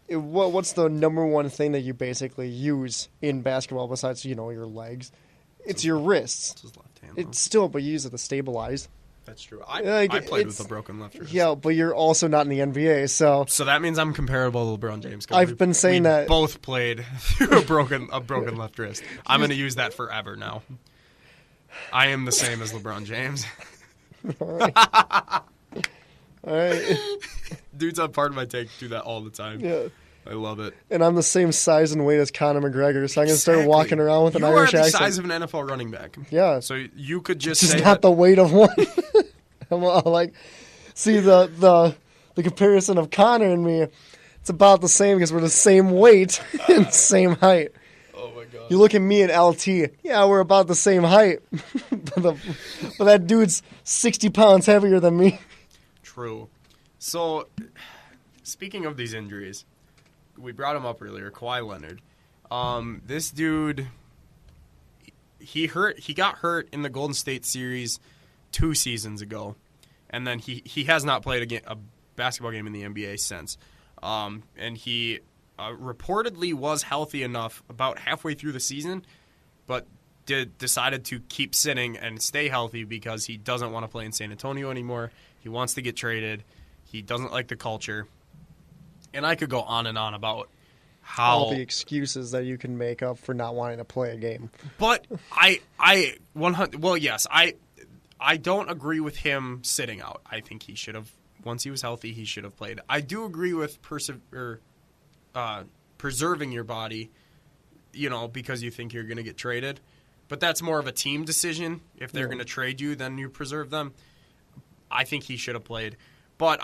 what's the number one thing that you basically use in basketball besides your legs? It's your wrists. It's his left hand. It's still, but you use it to stabilize. That's true. I played with a broken left wrist. Yeah, but you're also not in the NBA, so... So that means I'm comparable to LeBron James. I've been saying that... both played through a broken left wrist. I'm going to use that forever now. I am the same as LeBron James. All right. Dudes on Part of My Take do that all the time. Yeah. I love it. And I'm the same size and weight as Conor McGregor, so I'm going to start walking around with an Irish accent. You are the size of an NFL running back. Yeah. So you could just say that. Not the weight of one. I'm like, see, the comparison of Conor and me, it's about the same because we're the same weight and same height. Oh, my God. You look at me and LT, yeah, we're about the same height. but that dude's 60 pounds heavier than me. True. So, speaking of these injuries... We brought him up earlier, Kawhi Leonard. This dude, he got hurt in the Golden State series 2 seasons ago, and then he has not played a basketball game in the NBA since. And he reportedly was healthy enough about halfway through the season, but decided to keep sitting and stay healthy because he doesn't want to play in San Antonio anymore. He wants to get traded. He doesn't like the culture. And I could go on and on about how... all the excuses that you can make up for not wanting to play a game. But yes, I don't agree with him sitting out. I think he should have, once he was healthy, he should have played. I do agree with preserving your body, because you think you're going to get traded. But that's more of a team decision. If they're going to trade you, then you preserve them. I think he should have played. But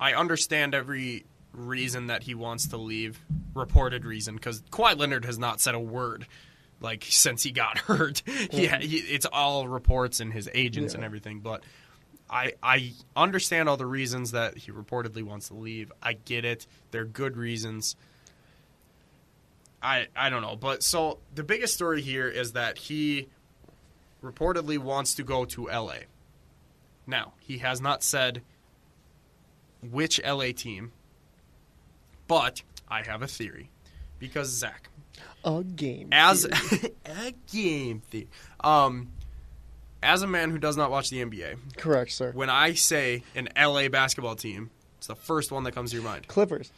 I understand every reason that he wants to leave, reported reason, because Kawhi Leonard has not said a word since he got hurt. It's all reports and his agents and everything. But I understand all the reasons that he reportedly wants to leave. I get it. They're good reasons. I don't know. But so the biggest story here is that he reportedly wants to go to L.A. Now, he has not said which L.A. team, but I have a theory. Because, Zach, a game theory. As a man who does not watch the NBA, correct, sir. when I say an LA basketball team, it's the first one that comes to your mind. Clippers.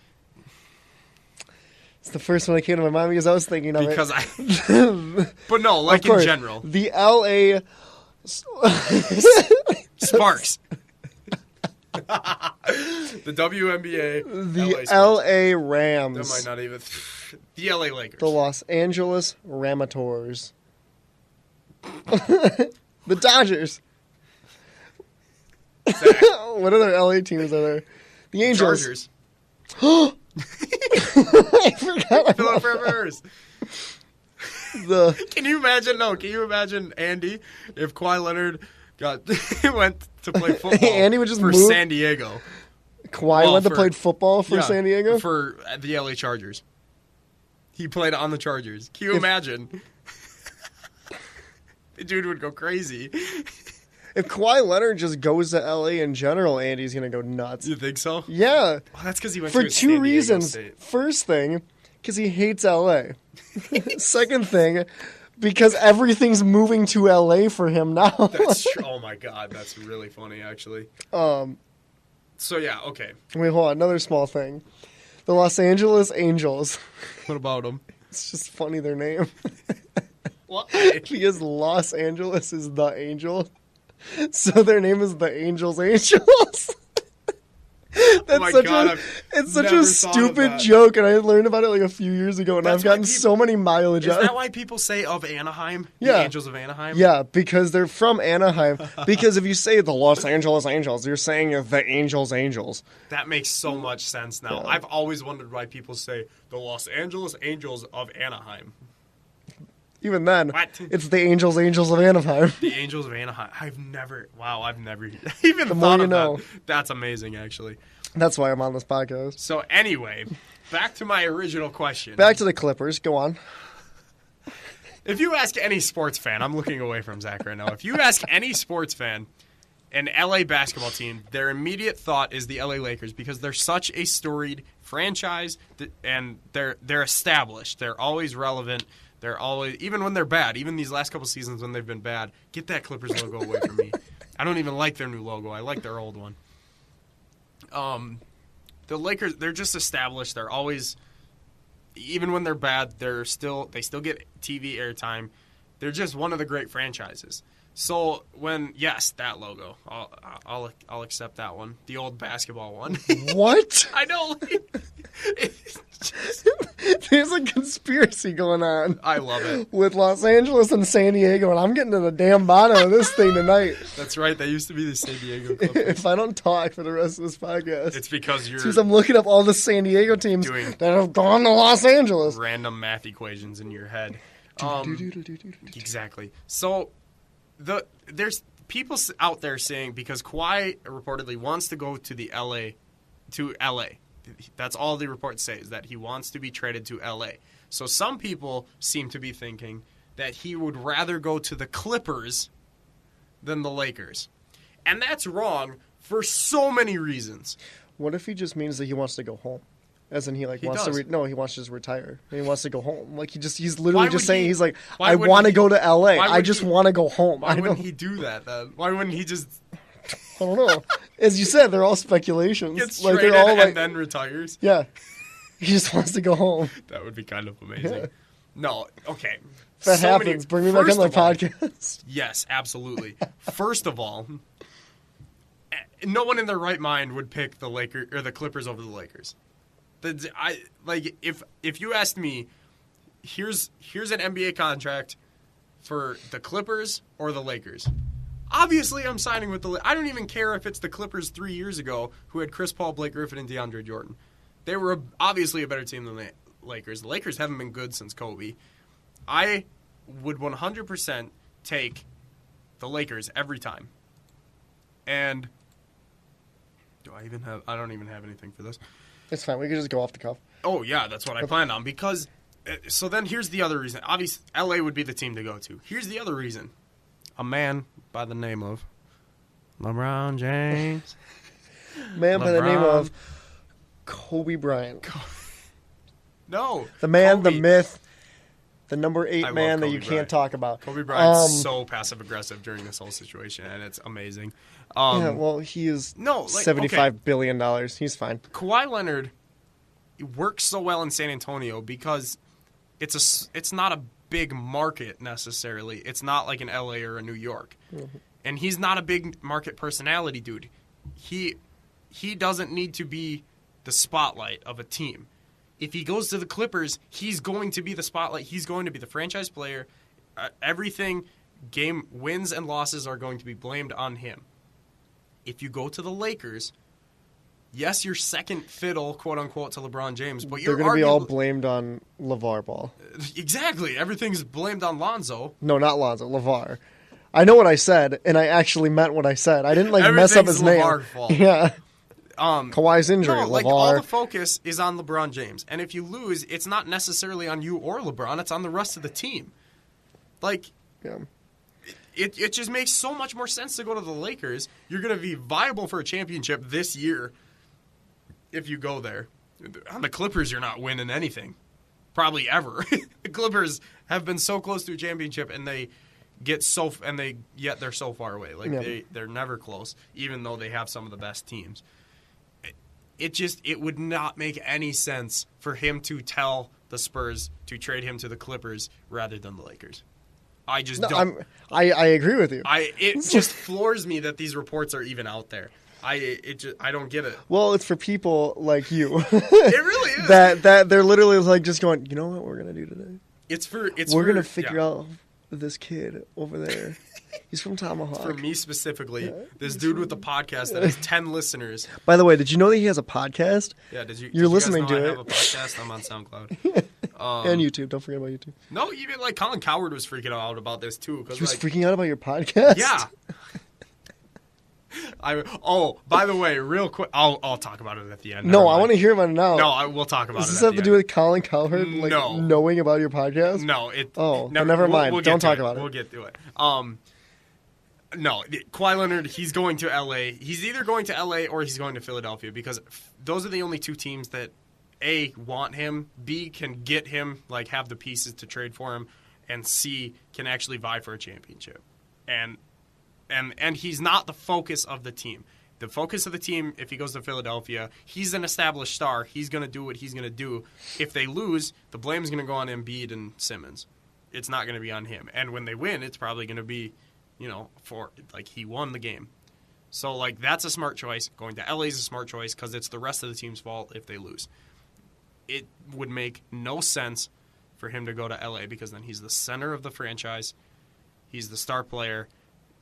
It's the first one that came to my mind because I was thinking of Because it. But no, like in general. The LA Sparks. The WNBA. The LA LA Rams. That might not even. The LA Lakers. The Los Angeles Ramators. The Dodgers. What other LA teams are there? The Angels. Chargers. I forgot. Philadelphia Brewers. Can you imagine? No, can you imagine Andy if Kawhi Leonard went to play football? Andy would just for move. San Diego. Kawhi went to play football for San Diego? For the LA Chargers. He played on the Chargers. Can you imagine? The dude would go crazy. If Kawhi Leonard just goes to LA in general, Andy's going to go nuts. You think so? Yeah. Well, that's because he went for to two San Diego reasons. State. First thing, because he hates LA. Second thing, because everything's moving to LA for him now. That's true. Oh my god, that's really funny actually. So yeah, okay. Wait, hold on. Another small thing. The Los Angeles Angels. What about them? It's just funny their name. Why? Because Los Angeles is the angel. So their name is the Angels Angels. That's it's such a stupid joke, and I learned about it like a few years ago, and I've gotten so many mileage out. Is that why people say of Anaheim? Yeah. The Angels of Anaheim? Yeah, because they're from Anaheim. Because if you say the Los Angeles Angels, you're saying the Angels Angels. That makes so much sense now. Yeah. I've always wondered why people say the Los Angeles Angels of Anaheim. Even then, what? It's the Angels of Anaheim. The Angels of Anaheim. I've never even thought of that. That's amazing, actually. That's why I'm on this podcast. So anyway, back to my original question. Back to the Clippers. Go on. If you ask any sports fan, I'm looking away from Zach right now. If you ask any sports fan, an LA basketball team, their immediate thought is the LA Lakers because they're such a storied franchise and they're established. They're always relevant. They're always, even when they're bad, even these last couple seasons when they've been bad, get that Clippers logo away from me. I don't even like their new logo. I like their old one. The Lakers, they're just established. They're always, even when they're bad, they still get TV airtime. They're just one of the great franchises. So yes, that logo, I'll accept that one. The old basketball one. What? I know. There's a conspiracy going on. I love it. With Los Angeles and San Diego, and I'm getting to the damn bottom of this thing tonight. That's right. They used to be the San Diego Clippers. If I don't talk for the rest of this podcast, it's because I'm looking up all the San Diego teams that have gone to Los Angeles. Random math equations in your head. Exactly. So there's people out there saying because Kawhi reportedly wants to go to LA. That's all the reports say, is that he wants to be traded to L.A. So some people seem to be thinking that he would rather go to the Clippers than the Lakers. And that's wrong for so many reasons. What if he just means that he wants to go home? As in he wants to he wants to just retire. And he wants to go home. Like he's literally just saying he's like, I want to go to L.A. I just want to go home. Why wouldn't he do that then? Why wouldn't he just... I don't know. As you said, they're all speculations. Gets traded and then retires? Yeah. He just wants to go home. That would be kind of amazing. Yeah. No, okay. If that happens, bring me back on my podcast. Yes, absolutely. First of all, no one in their right mind would pick the Lakers or the Clippers over the Lakers. If you asked me, here's an NBA contract for the Clippers or the Lakers. Obviously, I'm signing with the... I don't even care if it's the Clippers 3 years ago who had Chris Paul, Blake Griffin, and DeAndre Jordan. They were obviously a better team than the Lakers. The Lakers haven't been good since Kobe. I would 100% take the Lakers every time. And do I even have? I don't even have anything for this. It's fine. We can just go off the cuff. Oh yeah, that's what I planned on because. So then here's the other reason. Obviously, LA would be the team to go to. Here's the other reason. A man by the name of LeBron James. Man by the name of Kobe Bryant. No. The man, Kobe. the myth, the number 8 I man love that Kobe you can't Bryant. talk about. Kobe Bryant's so passive-aggressive during this whole situation, and it's amazing. Yeah, well, he is $75 billion. He's fine. Kawhi Leonard works so well in San Antonio because it's not a big market necessarily. It's not like an LA or a New York. Mm-hmm. And he's not a big market personality dude. He doesn't need to be the spotlight of a team. If he goes to the Clippers, he's going to be the spotlight. He's going to be the franchise player. Everything, game wins and losses are going to be blamed on him. If you go to the Lakers, yes, you're second fiddle, quote unquote, to LeBron James, but they're going to be all blamed on LeVar Ball. Exactly. Everything's blamed on Lonzo. No, not Lonzo. LeVar. I know what I said, and I actually meant what I said. I didn't mess up his name. LeVar's fault. Yeah. Kawhi's injury. No, LeVar. all the focus is on LeBron James, and if you lose, it's not necessarily on you or LeBron. It's on the rest of the team. Yeah. It just makes so much more sense to go to the Lakers. You're going to be viable for a championship this year if you go there. On the Clippers, you're not winning anything. Probably ever. The Clippers have been so close to a championship, and yet they're so far away. They're never close, even though they have some of the best teams. It would not make any sense for him to tell the Spurs to trade him to the Clippers rather than the Lakers. I just don't. I agree with you. It just floors me that these reports are even out there. I don't get it. Well, it's for people like you. It really is. that they're literally just going, you know what we're gonna do today? We're gonna figure out this kid over there. He's from Tomahawk. For me specifically, this dude with the podcast that has 10 listeners. By the way, did you know that he has a podcast? Yeah, did you? You're listening you guys know to I it. have a podcast. I'm on SoundCloud. And YouTube. Don't forget about YouTube. No, even Colin Cowherd was freaking out about this too. He was freaking out about your podcast? Yeah. By the way, real quick, I'll talk about it at the end. No, I want to hear about it now. No, we'll talk about it. Does this have to do with Colin Cowherd No. knowing about your podcast? No, never mind. We'll Don't talk about it. We'll get to it. No, Kawhi Leonard, he's going to LA. He's either going to LA or he's going to Philadelphia because those are the only two teams that A, want him, B, can get him, have the pieces to trade for him, and C, can actually vie for a championship. And he's not the focus of the team. The focus of the team, if he goes to Philadelphia, he's an established star. He's going to do what he's going to do. If they lose, the blame's going to go on Embiid and Simmons. It's not going to be on him. And when they win, it's probably going to be, he won the game. So, that's a smart choice. Going to LA is a smart choice because it's the rest of the team's fault if they lose. It would make no sense for him to go to LA because then he's the center of the franchise. He's the star player.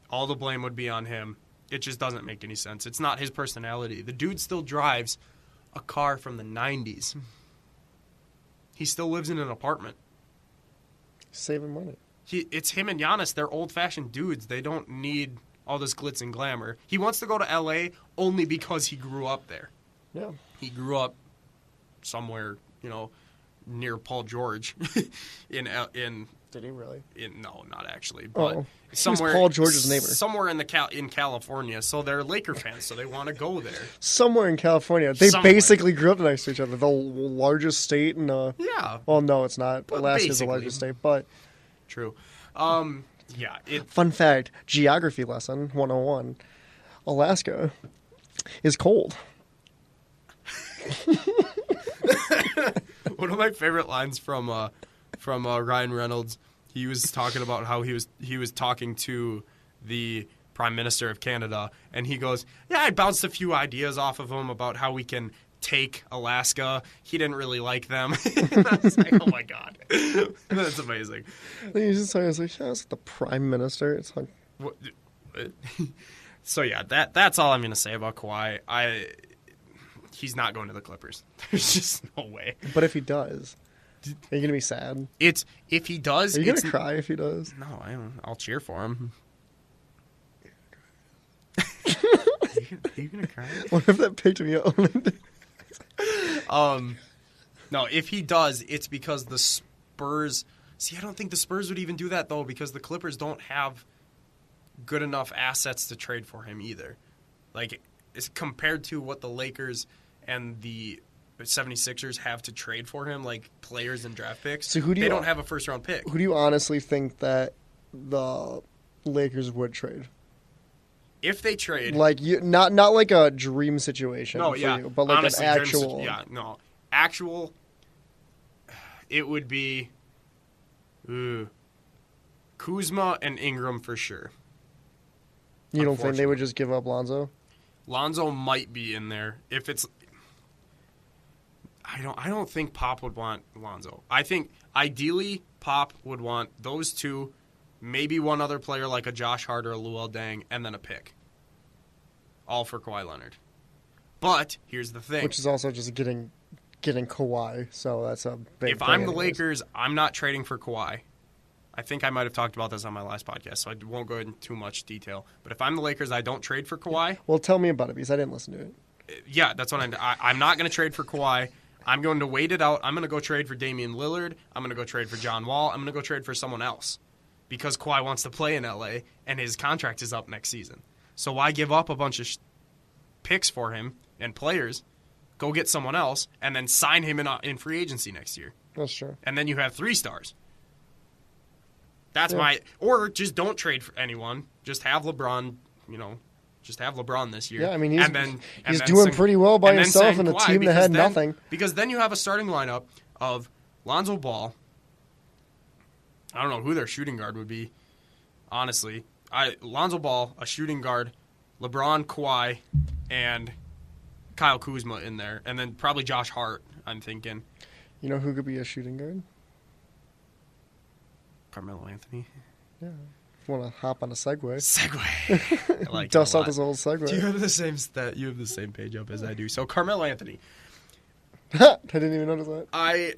All the blame would be on him. It just doesn't make any sense. It's not his personality. The dude still drives a car from the 90s. He still lives in an apartment. Saving money. It's him and Giannis. They're old-fashioned dudes. They don't need all this glitz and glamour. He wants to go to L.A. only because he grew up there. Yeah. He grew up somewhere, near Paul George in Did he really? No, not actually. But somewhere, Paul George's neighbor. Somewhere in California. So they're Laker fans, so they want to go there. Somewhere in California. They basically grew up next to each other. The largest state in yeah. Well, no, it's not. But Alaska's the largest state, but true. Yeah. Fun fact, geography lesson 101. Alaska is cold. One of my favorite lines from Ryan Reynolds, he was talking about how he was talking to the Prime Minister of Canada, and he goes, "Yeah, I bounced a few ideas off of him about how we can take Alaska. He didn't really like them." And I was like, "Oh my god, that's amazing." He's just talking, I was like, the Prime Minister. It's like, what? So yeah, that's all I'm gonna say about Kawhi. He's not going to the Clippers. There's just no way. But if he does, are you gonna be sad? If he does, are you gonna cry if he does? No, I'll cheer for him. you gonna cry? What if that picked me up? No, if he does, it's because the Spurs. See, I don't think the Spurs would even do that though, because the Clippers don't have good enough assets to trade for him either. Like, it's compared to what the Lakers and the 76ers have to trade for him, like players and draft picks. So they don't have a first-round pick. Who do you honestly think that the Lakers would trade? If they trade, like not like a dream situation, no, for yeah, you, but like honestly, an actual, actual. It would be Kuzma and Ingram for sure. You don't think they would just give up Lonzo? Lonzo might be in there if it's. I don't think Pop would want Lonzo. I think ideally Pop would want those two, maybe one other player like a Josh Hart or a Luol Deng, and then a pick. All for Kawhi Leonard. But here's the thing, which is also just getting Kawhi. So that's a big. If I'm the Lakers, I'm not trading for Kawhi. I think I might have talked about this on my last podcast, so I won't go into too much detail. But if I'm the Lakers, I don't trade for Kawhi. Well, tell me about it because I didn't listen to it. Yeah, that's what I'm not going to trade for Kawhi. I'm going to wait it out. I'm going to go trade for Damian Lillard. I'm going to go trade for John Wall. I'm going to go trade for someone else because Kawhi wants to play in LA and his contract is up next season. So why give up a bunch of picks for him and players, go get someone else, and then sign him in free agency next year? That's true. And then you have 3 stars. That's or just don't trade for anyone. Just have LeBron, just have LeBron this year. Yeah, I mean, he's then doing pretty well by himself in a Kawhi, team that had nothing. Because then you have a starting lineup of Lonzo Ball. I don't know who their shooting guard would be, honestly. Lonzo Ball, a shooting guard, LeBron, Kawhi, and Kyle Kuzma in there. And then probably Josh Hart, I'm thinking. You know who could be a shooting guard? Carmelo Anthony. Yeah. Want to hop on a Segway? I like dust out this old Segway. Do you have the same You have the same page up as I do. So Carmelo Anthony. I didn't even notice that.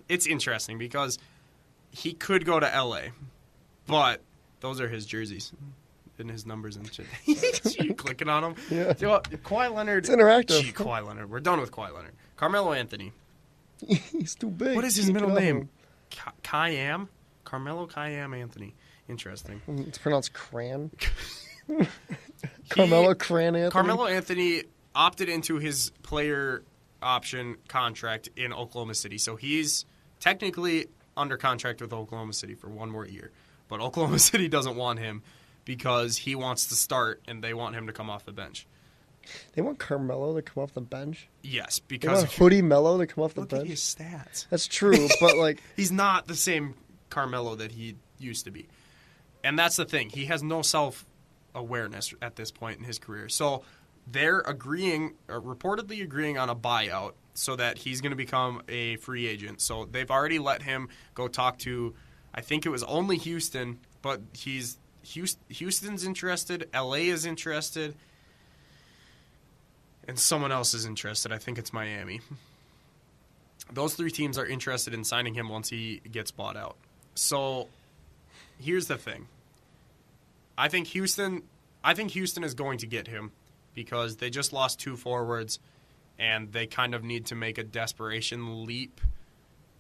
It's interesting because he could go to LA, but those are his jerseys and his numbers and shit. You clicking on them? Yeah. So, Kawhi Leonard. It's interactive. Kawhi Leonard. We're done with Kawhi Leonard. Carmelo Anthony. He's too big. What is his middle name? Kayam? Carmelo Kayam Anthony. Interesting. It's pronounced Cran. Carmelo Cran Anthony. Carmelo Anthony opted into his player option contract in Oklahoma City. So he's technically under contract with Oklahoma City for 1 more year. But Oklahoma City doesn't want him because he wants to start and they want him to come off the bench. They want Carmelo to come off the bench? Yes, They because want Hoodie Mello to come off the look bench? at his stats. That's true, but like he's not the same Carmelo that he used to be. And that's the thing. He has no self-awareness at this point in his career. So they're reportedly agreeing on a buyout so that he's going to become a free agent. So they've already let him go talk to, I think it was only Houston, but Houston's interested, LA is interested, and someone else is interested. I think it's Miami. Those 3 teams are interested in signing him once he gets bought out. So here's the thing. I think Houston is going to get him because they just lost 2 forwards and they kind of need to make a desperation leap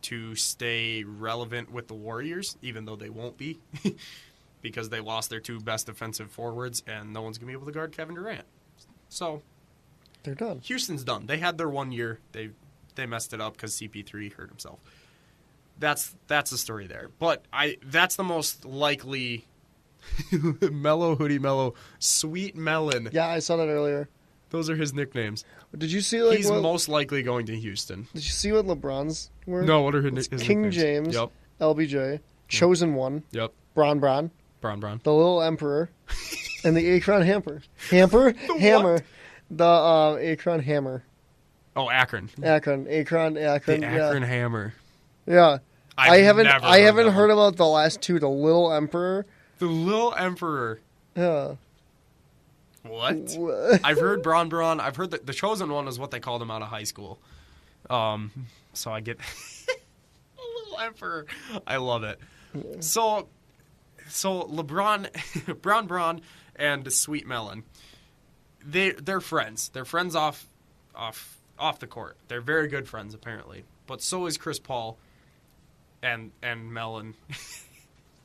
to stay relevant with the Warriors, even though they won't be because they lost their 2 best defensive forwards and no one's going to be able to guard Kevin Durant. So they're done. Houston's done. They had their 1 year. They messed it up because CP3 hurt himself. That's the story there. But that's the most likely Mellow Hoodie Mellow Sweet Melon. Yeah, I saw that earlier. Those are his nicknames. Did you see he's most likely going to Houston? Did you see what LeBron's were? No, what are his nicknames? King James. Yep. LBJ. Chosen One. Yep. Bron. Bron. The Little Emperor. And the Akron Hammer. Hammer? What? The Akron Hammer. Oh, Akron. Akron. The Akron Hammer. Yeah. I haven't heard about about the last 2, the Little Emperor. The Little Emperor. Yeah. What? I've heard Bron. I've heard that the Chosen One is what they called him out of high school. So I get Little Emperor. I love it. So LeBron, Bron, and Sweet Melon. They're friends. They're friends off the court. They're very good friends apparently. But so is Chris Paul and Melon.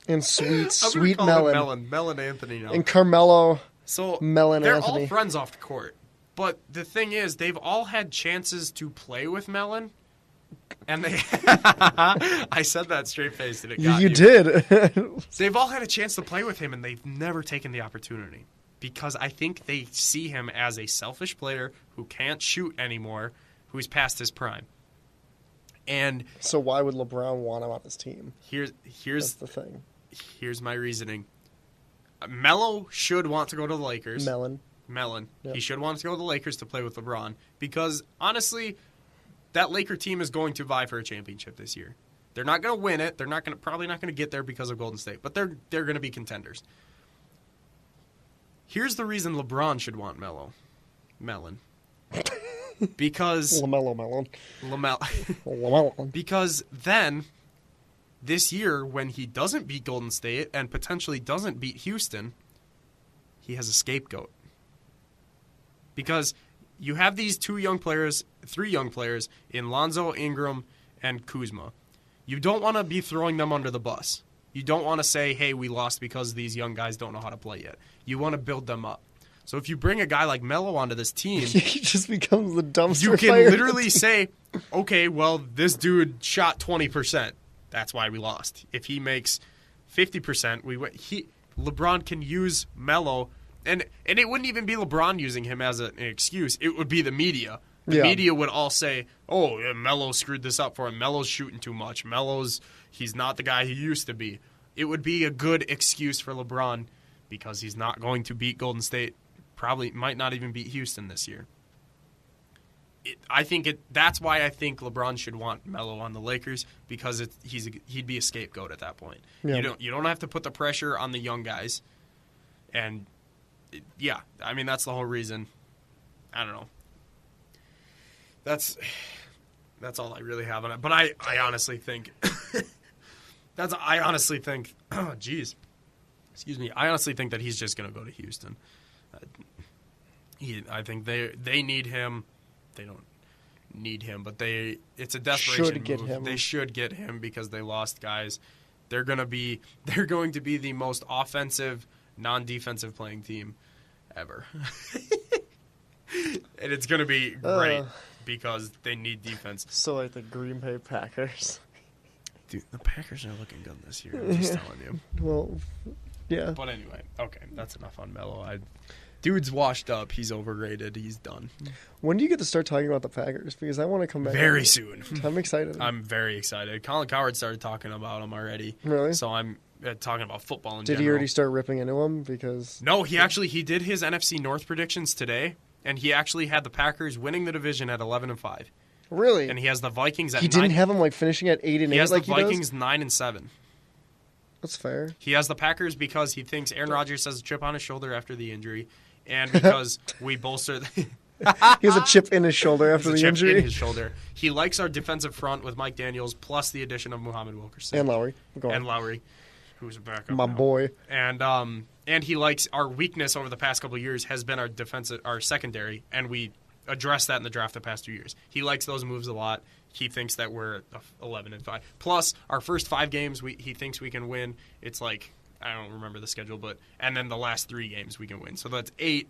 And sweet Melon. Melon Anthony now. And Carmelo. So Melon they're Anthony. all friends off the court. But the thing is, they've all had chances to play with Melon. And they I said that straight faced and it got you did. They've all had a chance to play with him and they've never taken the opportunity. Because I think they see him as a selfish player who can't shoot anymore, who's past his prime. And so why would LeBron want him on his team? Here's That's the thing. Here's my reasoning. Melo should want to go to the Lakers. Melon. Yep. He should want to go to the Lakers to play with LeBron because honestly, that Laker team is going to vie for a championship this year. They're not going to win it. They're probably not going to get there because of Golden State, but they're going to be contenders. Here's the reason LeBron should want Melon. Because LaMelo. Because then this year when he doesn't beat Golden State and potentially doesn't beat Houston, he has a scapegoat. Because you have these three young players in Lonzo, Ingram, and Kuzma. You don't want to be throwing them under the bus. You don't want to say, hey, we lost because these young guys don't know how to play yet. You want to build them up. So if you bring a guy like Melo onto this team, he just becomes the dumpster you can fire. literally say, okay, well, this dude shot 20%. That's why we lost. If he makes 50%, LeBron can use Melo, and it wouldn't even be LeBron using him as an excuse. It would be the media. The media would all say, oh, yeah, Melo screwed this up for him. Melo's shooting too much. He's not the guy he used to be. It would be a good excuse for LeBron because he's not going to beat Golden State. Probably might not even beat Houston this year. That's why I think LeBron should want Melo on the Lakers because he'd be a scapegoat at that point. Yeah. You don't have to put the pressure on the young guys, and that's the whole reason. I don't know. That's all I really have on it. But I honestly think oh geez, excuse me. I honestly think that he's just going to go to Houston. I think they need him. They don't need him, but it's a desperation move. They should get him because they lost guys. They're going to be the most offensive, non-defensive playing team ever. And it's going to be great because they need defense. So like the Green Bay Packers. Dude, the Packers are looking good this year. I'm just telling you. Well, yeah. But anyway, okay, that's enough on Melo. Dude's washed up. He's overrated. He's done. When do you get to start talking about the Packers? Because I want to come back. Very soon. I'm excited. I'm very excited. Colin Cowherd started talking about him already. Really? So I'm talking about football in general. Did he already start ripping into him? Because no, he did his NFC North predictions today, and he actually had the Packers winning the division at 11-5. Really? And he has the Vikings at 9. He didn't have them like finishing at 8-8. He has like the Vikings 9-7. That's fair. He has the Packers because he thinks Aaron Rodgers has a chip on his shoulder after the injury, and because we bolster. He has a chip in his shoulder after the injury. In his shoulder. He likes our defensive front with Mike Daniels plus the addition of Muhammad Wilkerson and Lowry. Who's a backup. My boy. And he likes our weakness over the past couple of years has been our secondary, and we addressed that in the draft the past 2 years. He likes those moves a lot. He thinks that we're 11-5. Plus, our first 5 games, he thinks we can win. It's like, I don't remember the schedule, and then the last 3 games we can win. So that's 8,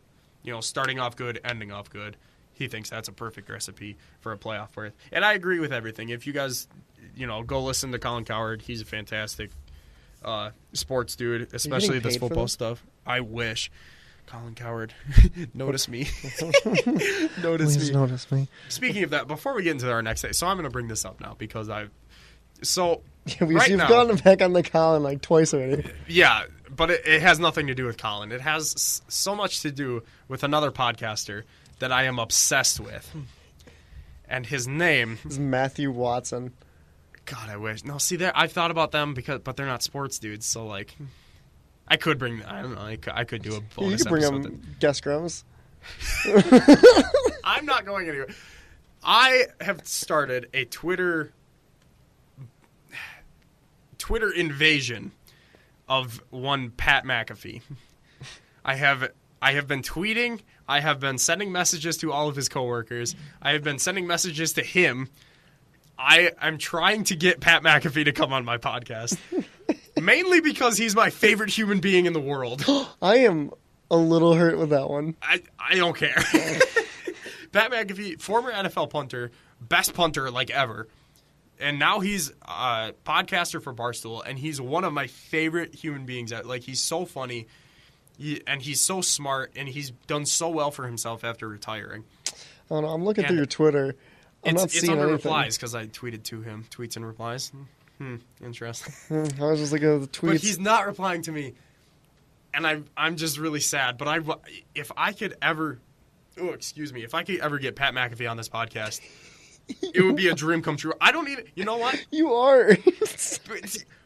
starting off good, ending off good. He thinks that's a perfect recipe for a playoff berth. And I agree with everything. If you guys, go listen to Colin Cowherd. He's a fantastic sports dude, especially this football stuff. I wish. Colin Cowherd, notice me. Please notice me. Speaking of that, before we get into our next day, so I'm going to bring this up now because you've gone back on the Colin like twice already. Yeah, but it has nothing to do with Colin. It has so much to do with another podcaster that I am obsessed with, and his name is Matthew Watson. God, I wish. No, see, I've thought about them but they're not sports dudes, so like. I could bring. I don't know. I could do a bonus. You could bring them guest grums. I'm not going anywhere. I have started a Twitter invasion of one Pat McAfee. I have been tweeting. I have been sending messages to all of his coworkers. I have been sending messages to him. I'm trying to get Pat McAfee to come on my podcast. Mainly because he's my favorite human being in the world. I am a little hurt with that one. I don't care. Pat McAfee, former NFL punter, best punter like ever. And now he's a podcaster for Barstool, and he's one of my favorite human beings. Like, he's so funny, and he's so smart, and he's done so well for himself after retiring. Oh, no, I'm looking through your Twitter. It's under replies because I tweeted to him. Tweets and replies. Interesting. I was just looking at the tweets. But he's not replying to me, and I'm just really sad. But if I could ever get Pat McAfee on this podcast, it would be a dream come true. I don't even. You know what? You are.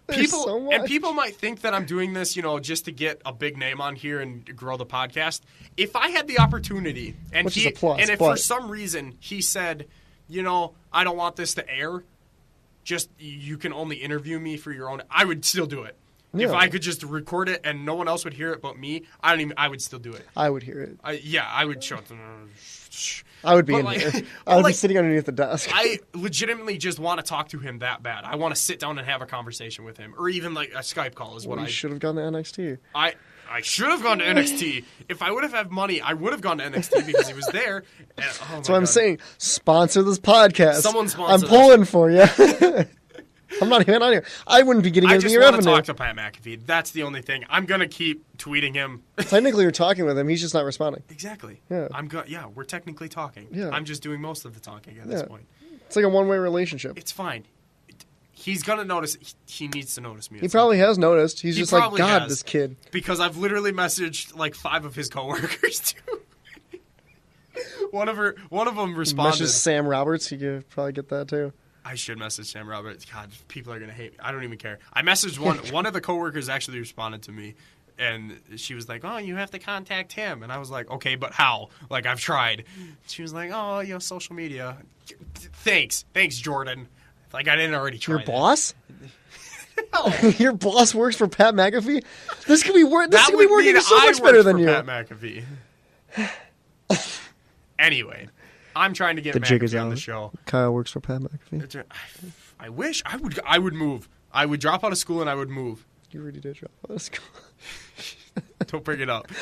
People might think that I'm doing this, just to get a big name on here and grow the podcast. If I had the opportunity, and if for some reason he said, I don't want this to air, just you can only interview me for your own, I would still do it. Yeah. If I could just record it and no one else would hear it but me, I would still do it. I would hear it. I would show it. I would be here. I would be sitting underneath the desk. I legitimately just want to talk to him that bad. I want to sit down and have a conversation with him, or even like a Skype call is what I should have gone to NXT. I should have gone to NXT. If I would have had money, I would have gone to NXT because he was there. And, That's what I'm saying. Sponsor this podcast. Someone sponsor I'm pulling for you. I'm not even on here. I wouldn't be getting any revenue. I just want to talk to Pat McAfee. That's the only thing. I'm going to keep tweeting him. Technically, you're talking with him. He's just not responding. Exactly. Yeah. We're technically talking. Yeah. I'm just doing most of the talking at this point. It's like a one-way relationship. It's fine. He's going to notice. He needs to notice me. He probably has noticed. He's just like, God, this kid. Because I've literally messaged like 5 of his coworkers, too. One of them responded. Message Sam Roberts. You could probably get that, too. I should message Sam Roberts. God, people are going to hate me. I don't even care. I messaged one. One of the coworkers actually responded to me, and she was like, oh, you have to contact him. And I was like, okay, but how? Like, I've tried. She was like, oh, social media. Thanks, Jordan. Like, I didn't already try Your boss? Your boss works for Pat McAfee? This could be working so much better than you. Pat McAfee. Anyway. I'm trying to get McAfee on the show. Kyle works for Pat McAfee. I wish I would move. I would drop out of school and I would move. You already did drop out of school. Don't bring it up.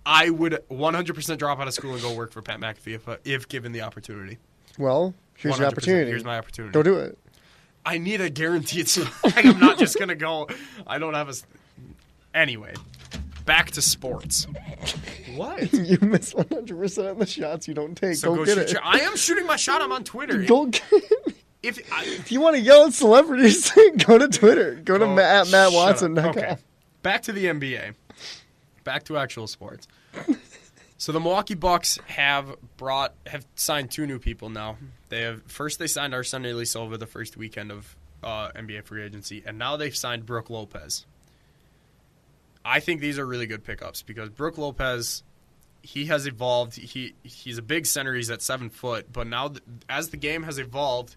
I would 100% drop out of school and go work for Pat McAfee if given the opportunity. Well, here's your opportunity. Here's my opportunity. Go do it. I need a guaranteed spot. I'm not just going to go. I don't have a... Anyway, back to sports. What? You miss 100% of the shots you don't take. So go get it. I am shooting my shot. I'm on Twitter. Go get it. If you want to yell at celebrities, go to Twitter. Go to Matt Watson. Okay. Back to the NBA. Back to actual sports. So the Milwaukee Bucks have signed 2 new people now. They signed Arsen Ilyasova the first weekend of NBA free agency, and now they've signed Brook Lopez. I think these are really good pickups because Brook Lopez, he has evolved. He's a big center. He's at 7 foot, but now as the game has evolved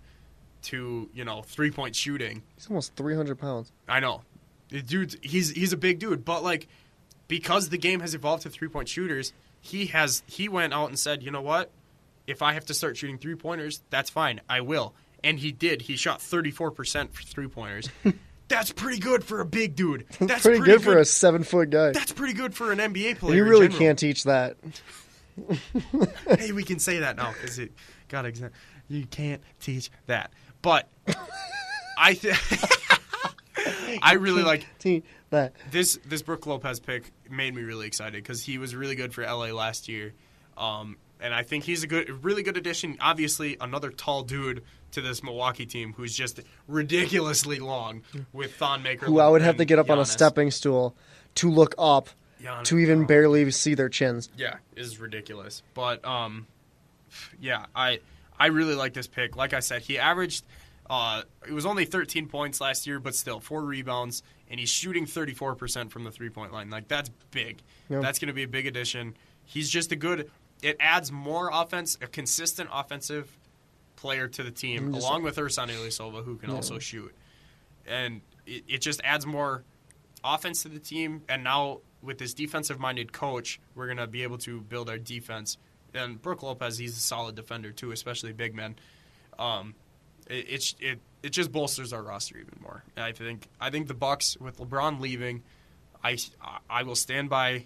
to 3-point shooting, he's almost 300 pounds. I know, dude. He's a big dude, but like because the game has evolved to 3-point shooters, he went out and said, you know what? If I have to start shooting 3-pointers, that's fine. I will, and he did. He shot 34% for 3-pointers. That's pretty good for a big dude. That's pretty good for a 7-foot guy. That's pretty good for an NBA player. You really can't teach that. Hey, we can say that now because it got exempt. You can't teach that. But I really like that. This Brook Lopez pick made me really excited because he was really good for LA last year. And I think he's a really good addition. Obviously, another tall dude to this Milwaukee team who's just ridiculously long with Thon Maker. Who I would have to get up on a stepping stool to look up to even barely see their chins. Yeah, is ridiculous. But, yeah, I really like this pick. Like I said, he averaged it was only 13 points last year, but still 4 rebounds, and he's shooting 34% from the 3-point line. Like, that's big. Yep. That's going to be a big addition. He's just it adds more offense, a consistent offensive player to the team, along with Arsen Ilyasova, who can also shoot. And it just adds more offense to the team, and now with this defensive-minded coach, we're going to be able to build our defense. And Brook Lopez, he's a solid defender too, especially big men. It just bolsters our roster even more. And I think the Bucks, with LeBron leaving, I will stand by.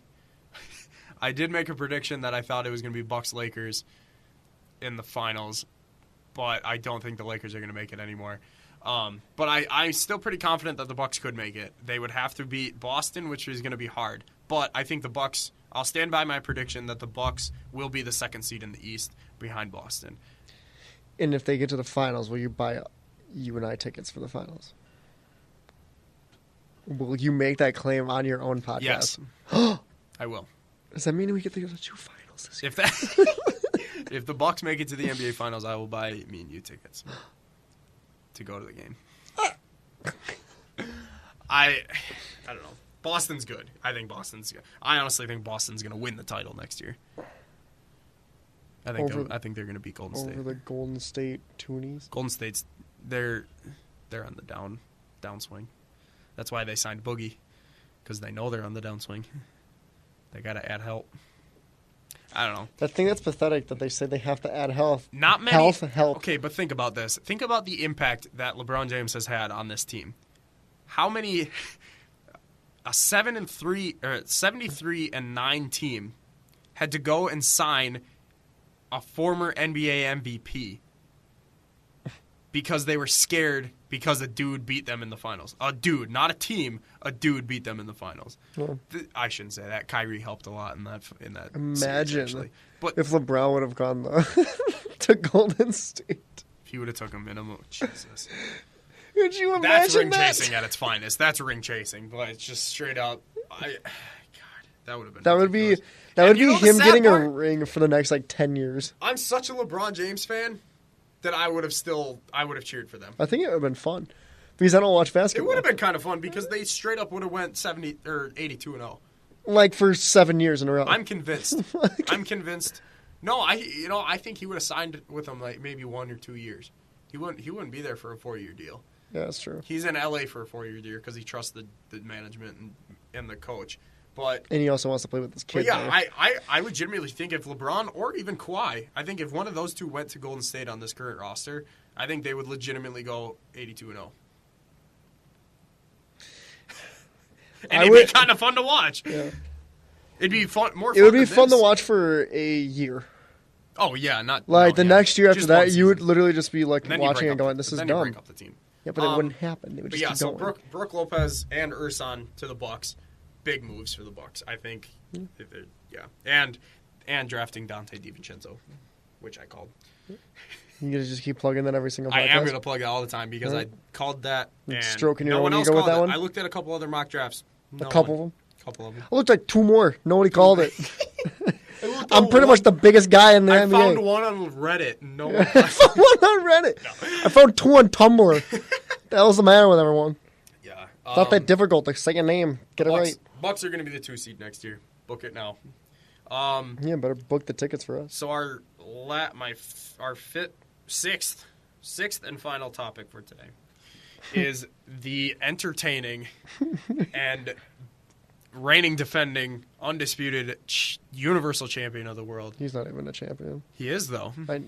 I did make a prediction that I thought it was going to be Bucks-Lakers in the finals, but I don't think the Lakers are going to make it anymore. But I'm still pretty confident that the Bucks could make it. They would have to beat Boston, which is going to be hard. But I think the Bucks. I'll stand by my prediction that the Bucks will be the second seed in the East behind Boston. And if they get to the finals, will you buy you and I tickets for the finals? Will you make that claim on your own podcast? Yes, I will. Does that mean we get to go to 2 finals this year? If the Bucks make it to the NBA Finals, I will buy me and you tickets to go to the game. I don't know. Boston's good. I honestly think Boston's going to win the title next year. I think they're going to beat Golden State. Over the Golden State Toonies? Golden State's they're on the downswing. That's why they signed Boogie, because they know they're on the downswing. They got to add help. I don't know. I think that's pathetic that they say they have to add health. Not many. Health. Okay, but think about this. Think about the impact that LeBron James has had on this team. How many? A 73-9 team had to go and sign a former NBA MVP because they were scared because a dude beat them in the finals. A dude, not a team. A dude beat them in the finals. Yeah. I shouldn't say that. Kyrie helped a lot in that. Imagine series, but if LeBron would have gone to Golden State. If he would have took him minimum, Jesus. Could you imagine That's ring that? chasing at its finest. That's ring chasing, but it's just straight up. God, that would have been. That would be him getting a ring for the next 10 years. I'm such a LeBron James fan that I would have cheered for them. I think it would have been fun because I don't watch basketball. It would have been kind of fun because they straight up would have went 70 or 82-0. For 7 years in a row. I'm convinced. I'm convinced. No, I think he would have signed with them maybe 1 or 2 years. He wouldn't be there for a 4-year deal. Yeah, that's true. He's in LA for a 4-year deal because he trusts the management and the coach. And he also wants to play with his kid. Yeah, I legitimately think if LeBron or even Kawhi, I think if one of those two went to Golden State on this current roster, I think they would legitimately go 82-0. And it'd be kind of fun to watch. Yeah. It'd be fun. It would be fun to watch for a year. Oh yeah, next year after that, you would literally just be watching and going, "This is dumb." Then you break up the team. Yeah, but it wouldn't happen. It would just keep going. Brook Lopez and Ersan to the Bucks, big moves for the Bucks. I think, and drafting Dante DiVincenzo, which I called. You gonna just keep plugging that every single podcast? I am gonna plug it all the time because I called that. And stroking your no one own else ego with called that it. one. I looked at a couple other mock drafts. A couple of them. I looked like 2 more. Nobody called it. I'm pretty much the biggest guy in the NBA. I found one on Reddit. No one. I found one on Reddit. No. I found 2 on Tumblr. The hell's the matter with everyone? Yeah. It's not that difficult to say a name. Get Bucks, it right. Bucks are going to be the 2 seed next year. Book it now. Better book the tickets for us. So our sixth and final topic for today is the entertaining and reigning, defending, undisputed universal champion of the world. He's not even a champion. He is, though. No,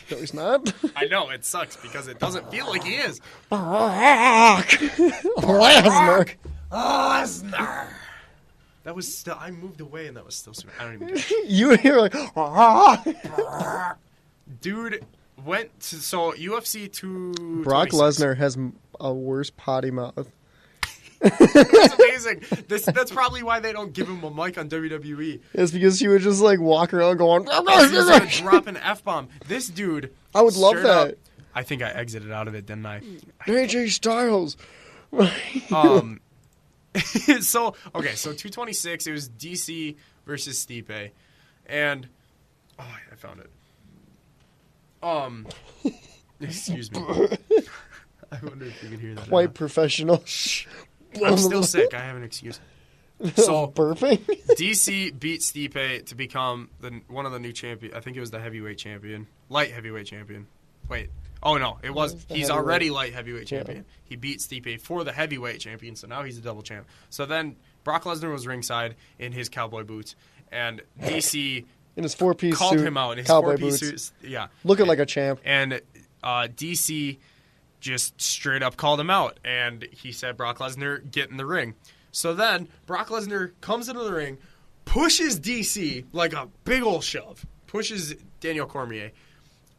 he's not. I know, it sucks because it doesn't feel like he is. Brock Lesnar. That was still. I moved away and that was still. I don't even. You hear Dude went to UFC 2. Brock Lesnar has a worse potty mouth. That's amazing. That's probably why they don't give him a mic on WWE. It's because he would just walk around going. He's drop an F-bomb. This dude. I would love that. I think I exited out of it, didn't I? AJ Styles. So 226. It was DC versus Stipe, and I found it. Excuse me. I wonder if you can hear that. Quite professional. I'm still sick. I have an excuse. So burping. DC beat Stipe to become one of the new champion. I think it was the heavyweight champion, light heavyweight champion. Wait. Oh no, it was. He's already light heavyweight champion. He beat Stipe for the heavyweight champion, so now he's a double champ. So then Brock Lesnar was ringside in his cowboy boots, and DC in his 4-piece called suit, him out in his cowboy 4-piece boots, suit. Yeah, looking like a champ. And DC just straight up called him out, and he said, Brock Lesnar, get in the ring. So then Brock Lesnar comes into the ring, pushes DC like a big ol' shove, pushes Daniel Cormier,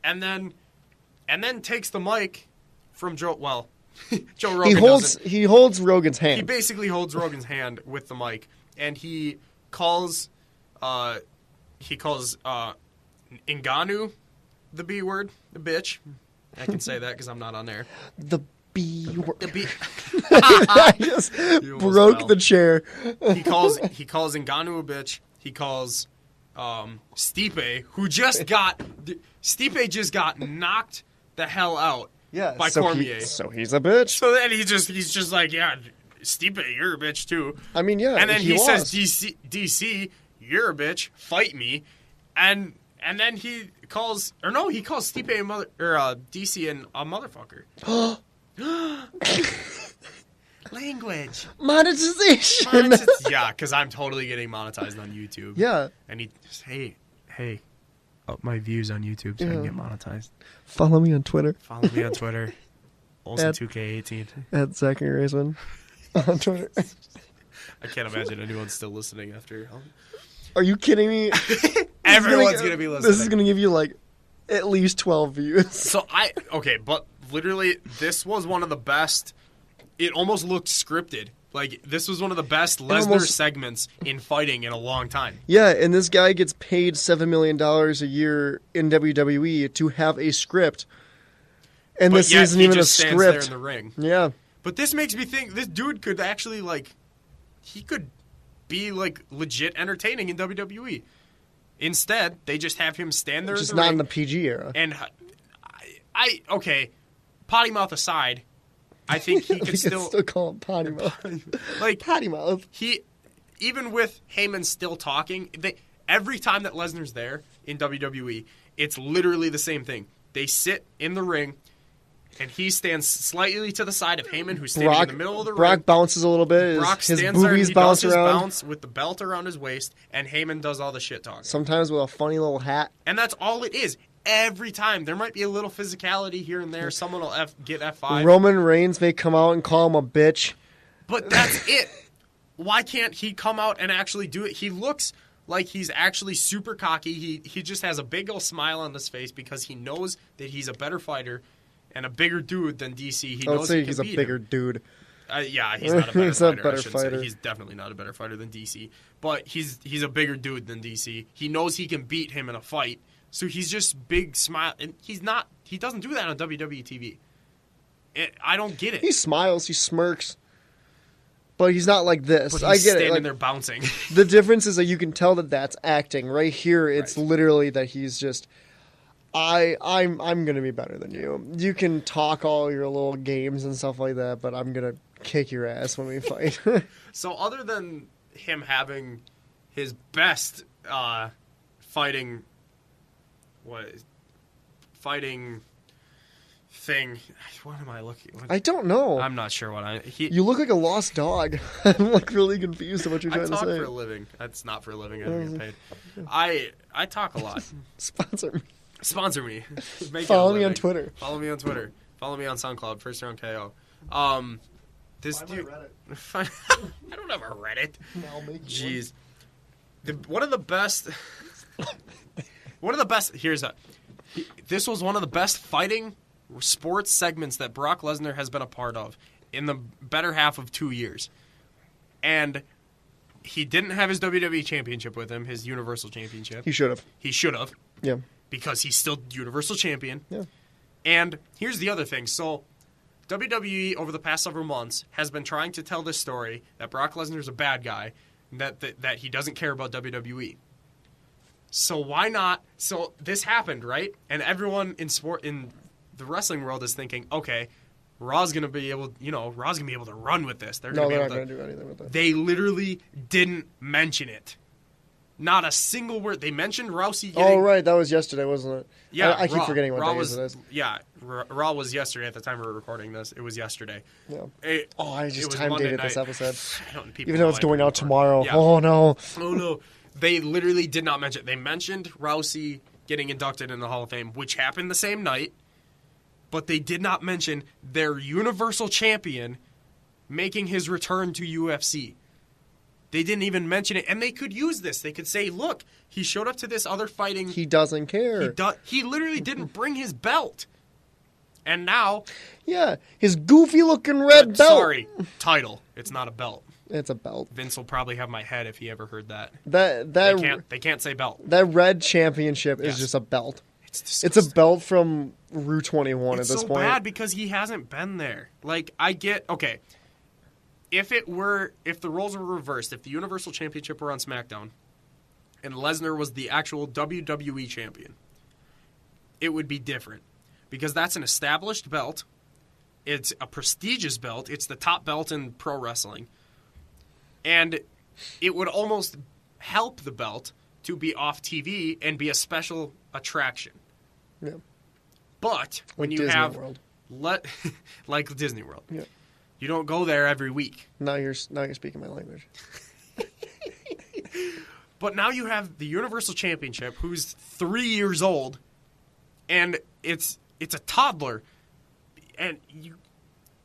and then takes the mic from Joe Rogan. He holds Rogan's hand. He basically holds Rogan's hand with the mic, and he calls Ngannou the B word, the bitch. I can say that because I'm not on there. The B word. The B. I just broke fell. the chair. He calls Ngannou a bitch. He calls Stipe, who just got knocked the hell out by Cormier. So he's a bitch. So then he's just like, yeah, Stipe, you're a bitch too. I mean, yeah. And then he lost. says, DC, you're a bitch. Fight me. And then he calls Stipe DC a motherfucker. Language. Monetization. Yeah, because I'm totally getting monetized on YouTube. Yeah. And he hey, up my views on YouTube so I can get monetized. Follow me on Twitter. Follow me on Twitter. Olsen 2K18. At Zachary Reisman on Twitter. I can't imagine anyone's still listening after. Are you kidding me? Everyone's going to be listening. This is going to give you like at least 12 views. But literally, this was one of the best. It almost looked scripted. Like, this was one of the best Lesnar segments in fighting in a long time. Yeah, and this guy gets paid $7 million a year in WWE to have a script. And this isn't even a script. There in the ring. Yeah. But this makes me think this dude could actually, like, he could be, like, legit entertaining in WWE. Instead, they just have him stand there in the ring. Just not in the PG era. And okay, potty mouth aside, I think he could still call him potty mouth. Like potty mouth. He, even with Heyman still talking, every time that Lesnar's there in WWE, it's literally the same thing. They sit in the ring, and he stands slightly to the side of Heyman, who's standing in the middle of the ring. Brock bounces a little bit. Brock his stands there and boobies he bounce does his around. bounce with the belt around his waist, and Heyman does all the shit talking. Sometimes with a funny little hat. And that's all it is. Every time. There might be a little physicality here and there. Someone will get F5. Roman Reigns may come out and call him a bitch. But that's it. Why can't he come out and actually do it? He looks like he's actually super cocky. He just has a big old smile on his face because he knows that he's a better fighter and a bigger dude than DC. He knows he's a bigger dude. Yeah, he's not a better He's fighter. a better I shouldn't fighter. say. He's definitely not a better fighter than DC. But he's a bigger dude than DC. He knows he can beat him in a fight. So he's just big smile. And he doesn't do that on WWE TV. I don't get it. He smiles, he smirks. But he's not like this. But I he's get standing it. Like, there bouncing. The difference is that you can tell that that's acting. Right here, it's literally that he's just, I'm gonna be better than you. You can talk all your little games and stuff like that, but I'm gonna kick your ass when we fight. So other than him having his best fighting thing, what am I looking? I don't know. I'm not sure what you look like a lost dog. I'm like really confused at what you're trying to say. I talk for a living. That's not for a living. I don't get paid. I talk a lot. Sponsor me. Follow me on Twitter. Follow me on Twitter. Follow me on SoundCloud. First Round KO. This dude. I don't have a Reddit. Jeez. One of the best. This was one of the best fighting sports segments that Brock Lesnar has been a part of in the better half of 2 years. And he didn't have his WWE Championship with him, his Universal Championship. He should have. Yeah. Because he's still Universal Champion. Yeah. And here's the other thing. So WWE, over the past several months, has been trying to tell this story that Brock Lesnar's a bad guy, that he doesn't care about WWE. So why not? So this happened, right? And everyone in the wrestling world is thinking, okay, Raw's gonna be able to run with this. They're not gonna do anything with it. They literally didn't mention it. Not a single word. They mentioned Rousey getting... Oh, right. That was yesterday, wasn't it? Yeah, I keep Raw. forgetting what Raw day was, it is. Yeah, Raw was yesterday at the time we were recording this. It was yesterday. Yeah. It I just was time Monday dated this night. episode. People Even though know it's I going never out record. tomorrow. Yeah. Oh, no. Oh, no. They literally did not mention it. They mentioned Rousey getting inducted in the Hall of Fame, which happened the same night, but they did not mention their Universal Champion making his return to UFC. They didn't even mention it, and they could use this. They could say, look, he showed up to this other fighting... He doesn't care. He literally didn't bring his belt. And now... Yeah, his goofy-looking red belt. Sorry, title. It's not a belt. It's a belt. Vince will probably have my head if he ever heard that. They can't say belt. That red championship is Yes. just a belt. It's It's disgusting. a belt from Rue 21 It's at this so point. bad because he hasn't been there. Like, I get... Okay, if the roles were reversed, if the Universal Championship were on SmackDown, and Lesnar was the actual WWE champion, it would be different. Because that's an established belt. It's a prestigious belt. It's the top belt in pro wrestling. And it would almost help the belt to be off TV and be a special attraction. Yeah. But when Like you Disney have... World. Like Disney World. Yeah. You don't go there every week. Now you're speaking my language. But now you have the Universal Championship, who's 3 years old, and it's a toddler. And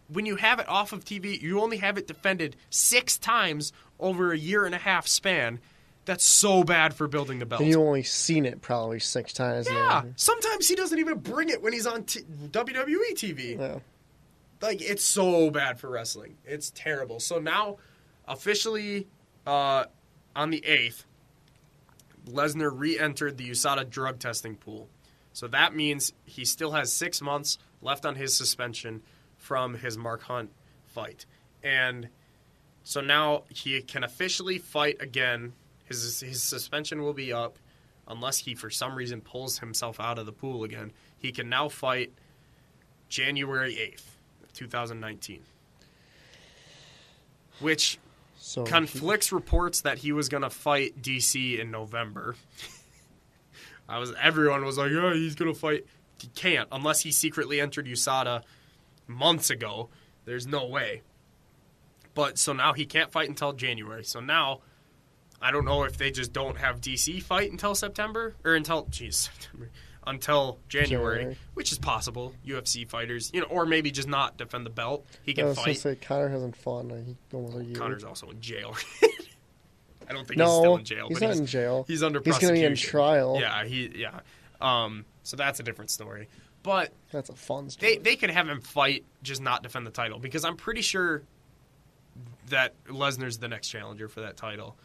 when you have it off of TV, you only have it defended 6 times over a 1.5-year span. That's so bad for building the belt. And you only seen it probably 6 times. Yeah. Sometimes he doesn't even bring it when he's on WWE TV. Yeah. Like, it's so bad for wrestling. It's terrible. So now, officially, on the 8th, Lesnar re-entered the USADA drug testing pool. So that means he still has 6 months left on his suspension from his Mark Hunt fight. And so now he can officially fight again. His suspension will be up unless he, for some reason, pulls himself out of the pool again. He can now fight January 8th, 2019. Which conflicts reports that he was going to fight DC in November. Everyone was like, yeah, he's going to fight. He can't unless he secretly entered USADA months ago. There's no way. But so now he can't fight until January. So now I don't know if they just don't have DC fight until September or until January, which is possible. UFC fighters, or maybe just not defend the belt. He can I was fight. going to say, Connor hasn't fought in almost a year. Connor's also in jail. I don't think he's still in jail. He's but not in jail. He's under He's prosecution. going to be in trial. Yeah. So that's a different story. But that's a fun story. They could have him fight, just not defend the title, because I'm pretty sure that Lesnar's the next challenger for that title.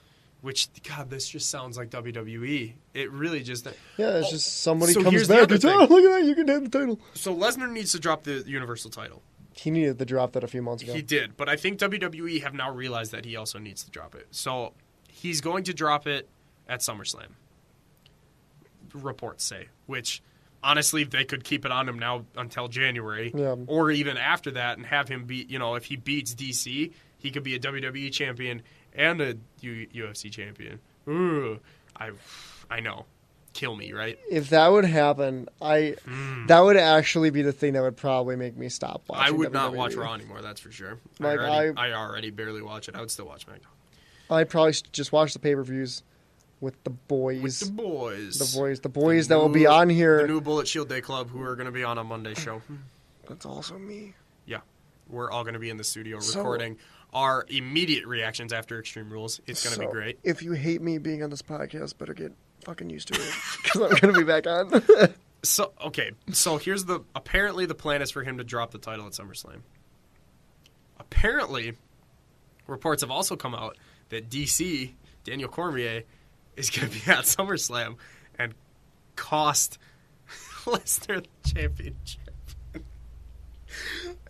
Which, God, this just sounds like WWE. It really just... Yeah, it's just somebody so comes here's the back other and thing. says, oh, look at that, you can have the title. So Lesnar needs to drop the Universal title. He needed to drop that a few months ago. He did, but I think WWE have now realized that he also needs to drop it. So he's going to drop it at SummerSlam. Reports say. Which, honestly, they could keep it on him now until January. Yeah. Or even after that and have him beat... if he beats DC, he could be a WWE champion and a UFC champion. Ooh, I know. Kill me, right? If that would happen, that would actually be the thing that would probably make me stop watching. I would not WWE. watch Raw anymore, that's for sure. Like, I already barely watch it. I would still watch SmackDown. I'd probably just watch the pay-per-views with the boys. With the boys. The boys that will be on here. The new Bullet Shield Day Club who are going to be on Monday's show. That's also me. Yeah. We're all going to be in the studio recording our immediate reactions after Extreme Rules. It's going to be great. If you hate me being on this podcast, better get fucking used to it because I'm going to be back on. So here's apparently the plan is for him to drop the title at SummerSlam. Apparently, reports have also come out that DC, Daniel Cormier, is going to be at SummerSlam and cost Lesnar the championship.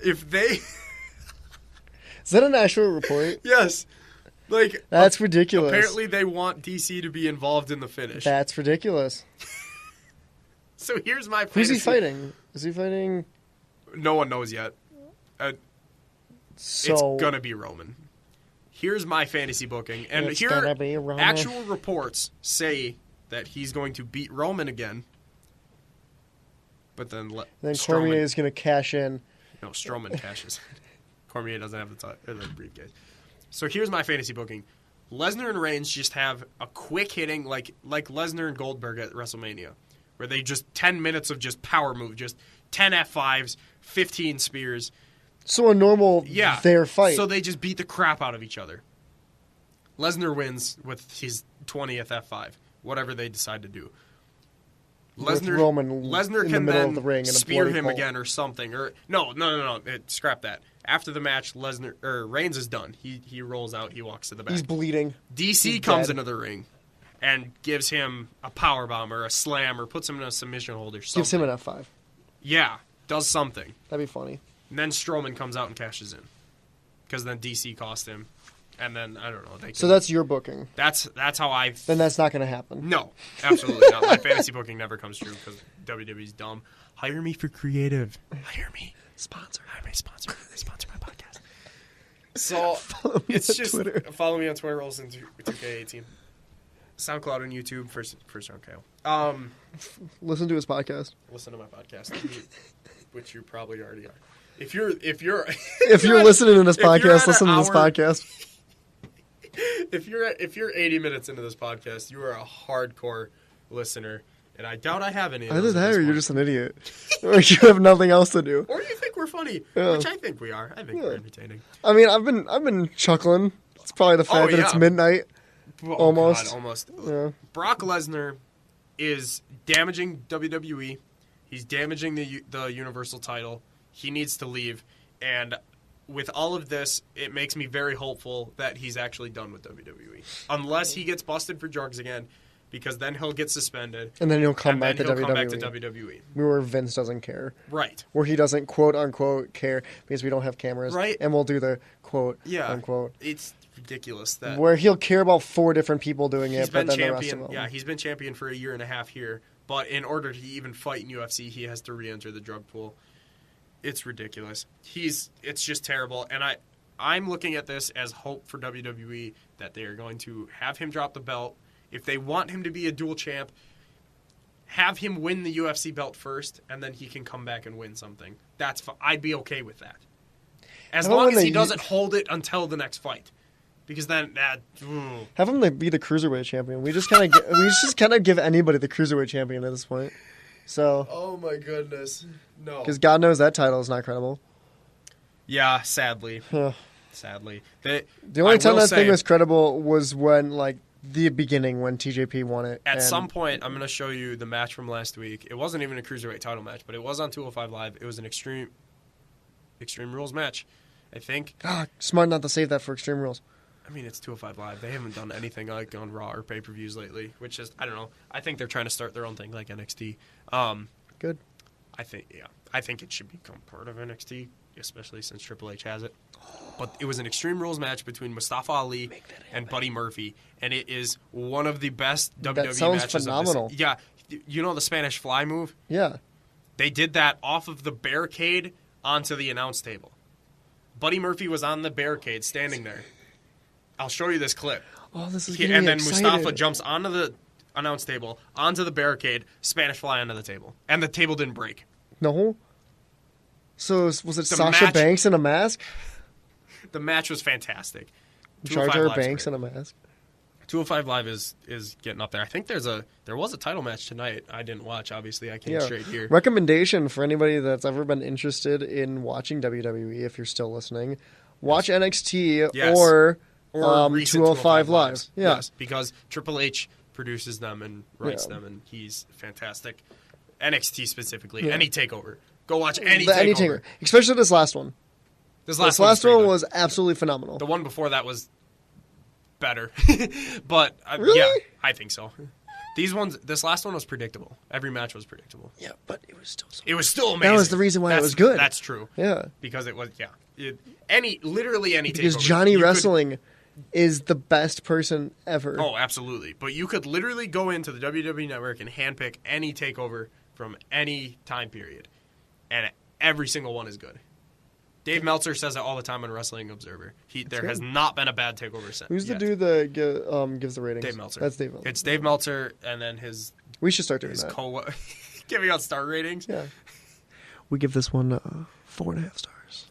If they... Is that an actual report? Yes. That's ridiculous. Apparently they want DC to be involved in the finish. That's ridiculous. So here's my Who's he fantasy. fighting? Is he fighting? No one knows yet. It's going to be Roman. here's my fantasy booking, and It's here gonna be Roman. actual reports say that he's going to beat Roman again. But then Cormier is going to cash in. No, Strowman cashes. Cormier doesn't have the briefcase. So here's my fantasy booking. Lesnar and Reigns just have a quick hitting, like Lesnar and Goldberg at WrestleMania, where they just 10 minutes of just power move, just 10 F5s, 15 spears. So a normal fair fight. So they just beat the crap out of each other. Lesnar wins with his 20th F5, whatever they decide to do. Lesnar can then the ring spear him again or something. Or no. Scrap that. After the match, Reigns is done. He rolls out. He walks to the back. He's bleeding. DC comes into the ring and gives him a powerbomb or a slam or puts him in a submission hold or something. Gives him an F5. Yeah, does something. That'd be funny. And then Strowman comes out and cashes in. Because then DC cost him. And then, I don't know. So that's your booking. That's how I... Then that's not going to happen. No, absolutely not. My fantasy booking never comes true because WWE's dumb. Hire me for creative. Hire me. Sponsor. Hire me. Sponsor my podcast. So, it's just... Twitter. Follow me on Twitter, Olsen 2K18. SoundCloud and YouTube, first round KO. Listen to his podcast. Listen to my podcast, which you probably already are. If you're if you're listening to this podcast, listen to this podcast. If you're 80 minutes into this podcast, you are a hardcore listener, and I doubt I have any. Either that, or you're just an idiot, or you have nothing else to do, or you think we're funny, which I think we are. I think we're entertaining. I mean, I've been chuckling. It's probably the fact that it's midnight. Almost. God, almost. Yeah. Brock Lesnar is damaging WWE. He's damaging the Universal title. He needs to leave, and with all of this, it makes me very hopeful that he's actually done with WWE. Unless he gets busted for drugs again, because then he'll get suspended. And then he'll come back to WWE. Where Vince doesn't care. Right. Where he doesn't quote-unquote care because we don't have cameras. Right. And we'll do the quote-unquote. It's ridiculous. Where he'll care about 4 different people doing it, but then champion, the rest of them. Yeah, he's been champion for a year and a half here, but in order to even fight in UFC, he has to re-enter the drug pool. It's ridiculous. It's just terrible, and I'm looking at this as hope for WWE that they are going to have him drop the belt. If they want him to be a dual champ, have him win the UFC belt first, and then he can come back and win something. I'd be okay with that, as long as he doesn't hold it until the next fight, because then have him be the cruiserweight champion. We just kind of give anybody the cruiserweight champion at this point. So. Oh my goodness, no. Because God knows that title is not credible. Yeah, sadly. Sadly. The only time that thing was credible was when, the beginning when TJP won it. At some point, I'm going to show you the match from last week. It wasn't even a Cruiserweight title match, but it was on 205 Live. It was an Extreme Rules match, I think. God, smart not to save that for Extreme Rules. I mean, it's 205 Live. They haven't done anything like on Raw or pay-per-views lately, which is, I don't know. I think they're trying to start their own thing like NXT. Good. I think it should become part of NXT, especially since Triple H has it. But it was an Extreme Rules match between Mustafa Ali and Buddy Murphy, and it is one of the best WWE that sounds matches. Phenomenal. Yeah, you know the Spanish Fly move? Yeah. They did that off of the barricade onto the announce table. Buddy Murphy was on the barricade standing there. I'll show you this clip. Oh, this is And then excited. Mustafa jumps onto the announce table, onto the barricade, Spanish Fly onto the table. And the table didn't break. No? So was it Sasha Banks in a mask? The match was fantastic. Jar Jar Banks in a mask. 205 Live is getting up there. I think there was a title match tonight. I didn't watch, obviously. I came straight here. Recommendation for anybody that's ever been interested in watching WWE, if you're still listening, watch NXT or 205 Live. Yeah. Yes, because Triple H produces them and writes them, and he's fantastic. NXT specifically. Any takeover. Go watch any takeover. Especially this last one. This last one was absolutely phenomenal. The one before that was better. But really? Yeah, I think so. This last one was predictable. Every match was predictable. Yeah, but it was still it was still amazing. That was the reason why it was good. That's true. Yeah. Because it was literally any because takeover. Johnny Wrestling is the best person ever. Oh, absolutely. But you could literally go into the WWE Network and handpick any takeover from any time period. And every single one is good. Dave Meltzer says it all the time on Wrestling Observer. There has not been a bad takeover set. Who's yet. the dude that gives the ratings? Dave Meltzer. That's Dave Meltzer. It's Dave Meltzer, and then his We should start doing that. Giving out star ratings. Yeah. We give this one 4.5 stars.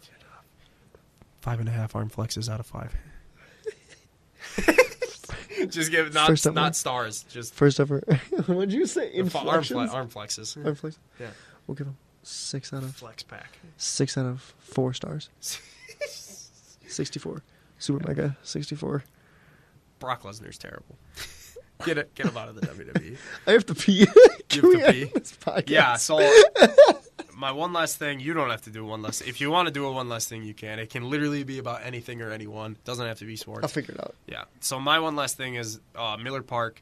5.5 arm flexes out of 5. Just give not stars. Just first ever. What'd you say? arm flexes. Arm flexes. Yeah. We'll give them 6 out of flex pack. 6 out of 4 stars. 64. Super Mega 64. Brock Lesnar's terrible. Get him out of the WWE. I have to pee. You have to pee? This podcast? Yeah, so my one last thing, you don't have to do one less. If you want to do a one less thing, you can. It can literally be about anything or anyone. It doesn't have to be sports. I'll figure it out. Yeah. So my one last thing is Miller Park.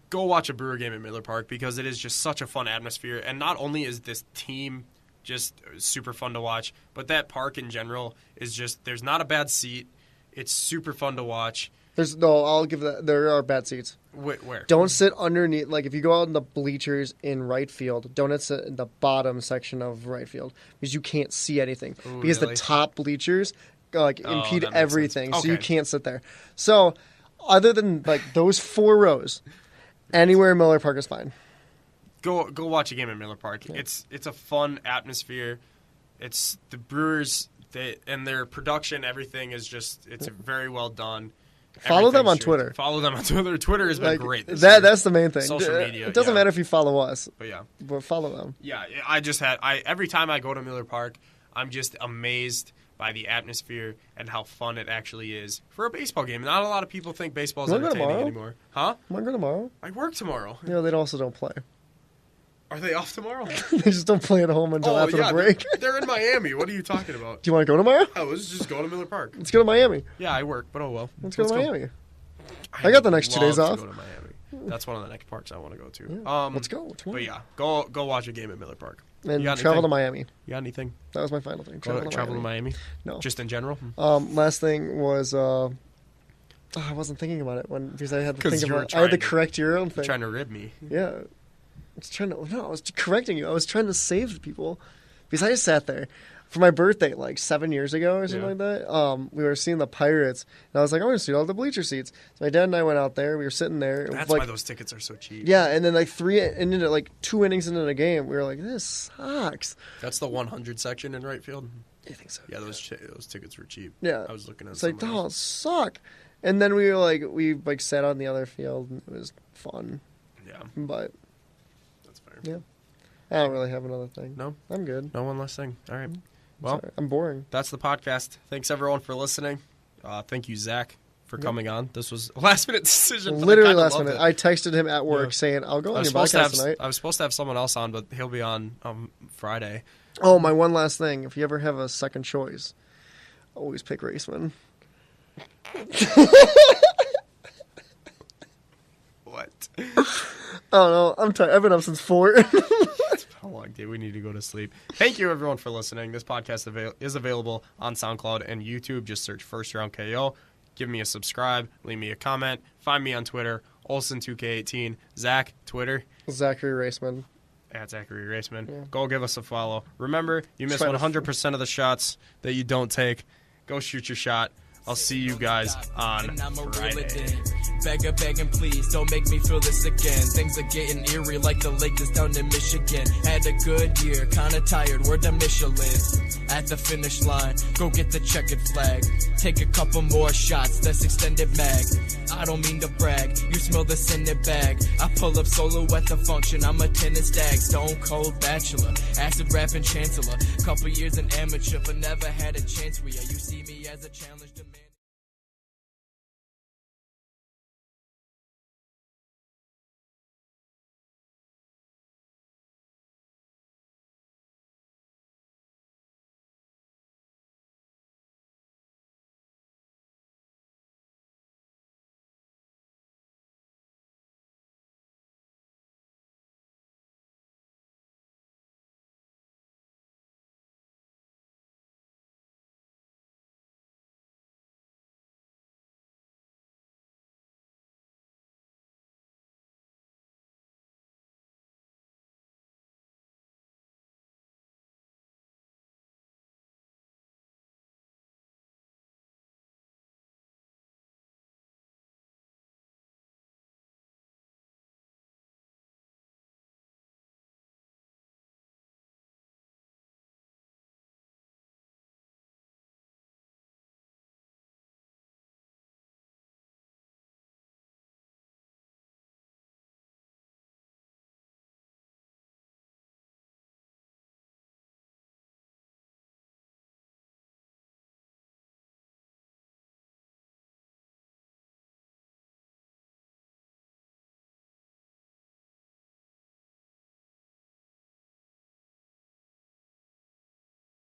Go watch a Brewer game at Miller Park because it is just such a fun atmosphere. And not only is this team just super fun to watch, but that park in general is just, there's not a bad seat. It's super fun to watch. I'll give that. There are bad seats. Where? Don't sit underneath. Like, if you go out in the bleachers in right field, don't sit in the bottom section of right field because you can't see anything. Ooh, because really? the top bleachers impede that makes everything, sense. so you Okay. can't sit there. So, other than those 4 rows, anywhere in Miller Park is fine. Go watch a game at Miller Park. Yeah. It's a fun atmosphere. It's the Brewers and their production. Everything is just very well done. Follow them on Everything's Twitter. Follow them on Twitter. Twitter has been great. This year. That's the main thing. Social media. It doesn't yeah. matter if you follow us, But yeah. but follow them. Yeah, every time I go to Miller Park, I'm just amazed by the atmosphere and how fun it actually is for a baseball game. Not a lot of people think baseball is You wanna go entertaining tomorrow? anymore. Huh? Want to go tomorrow? I work tomorrow. Yeah, they also don't play. Are they off tomorrow? They just don't play at home until after the break. They're in Miami. What are you talking about? Do you want to go tomorrow? I was just going to Miller Park. Let's go to Miami. Yeah, I work, but oh well. Let's go to Miami. I got the next 2 days love off. to go to Miami. That's one of the next parks I want to go to. Yeah. Let's go. But yeah, go watch a game at Miller Park. And You got travel to anything? Miami. You got anything? That was my final thing. Travel To Miami? No. Just in general? Last thing was I wasn't thinking about it because I had to 'Cause think you were about it. I had to trying to- correct your own thing. Trying to rib me. Yeah. I was correcting you. I was trying to save people because I just sat there for my birthday 7 years ago or something like that. We were seeing the Pirates, and I was like, I want to see all the bleacher seats. So my dad and I went out there. We were sitting there. That's why those tickets are so cheap. Yeah, and then 2 innings into the game, we were like, this sucks. That's the 100 section in right field. I think so. Yeah, those tickets were cheap. Yeah. I was looking at It's some like, of oh, those. suck. And then we sat on the other field, and it was fun. Yeah, But that's fair. yeah, I don't really have another thing. No? I'm good. No one last thing. All right. Well, Sorry. I'm boring. that's the podcast. Thanks, everyone, for listening. Thank you, Zach, for coming on. This was a last-minute decision. but Literally I kinda last loved minute. it. I texted him at work Yeah. saying, I'll go I on was, your supposed to podcast have, tonight. I was supposed to have someone else on, but he'll be on Friday. Oh, my one last thing. If you ever have a second choice, always pick Raceman. What? Oh, no. I'm tired. I've been up since 4. How long did we need to go to sleep? Thank you, everyone, for listening. This podcast is available on SoundCloud and YouTube. Just search First Round KO. Give me a subscribe. Leave me a comment. Find me on Twitter, Olsen2K18. Zach, Twitter. Zachary Raceman. At Zachary Raceman. Yeah. Go give us a follow. Remember, you miss Try to- 100% of the shots that you don't take. Go shoot your shot. I'll see you guys on And I'ma reel Friday. it in. Begging, please, don't make me feel this again. Things are getting eerie like the lake that's down in Michigan. Had a good year, kinda tired, where the Michelin. At the finish line, go get the checkered flag. Take a couple more shots, that's extended mag. I don't mean to brag, you smell the scented bag. I pull up solo at the function, I'm a tennis stag. Stone cold bachelor, acid rapping chancellor. Couple years an amateur, but never had a chance where you see me as a challenge to man.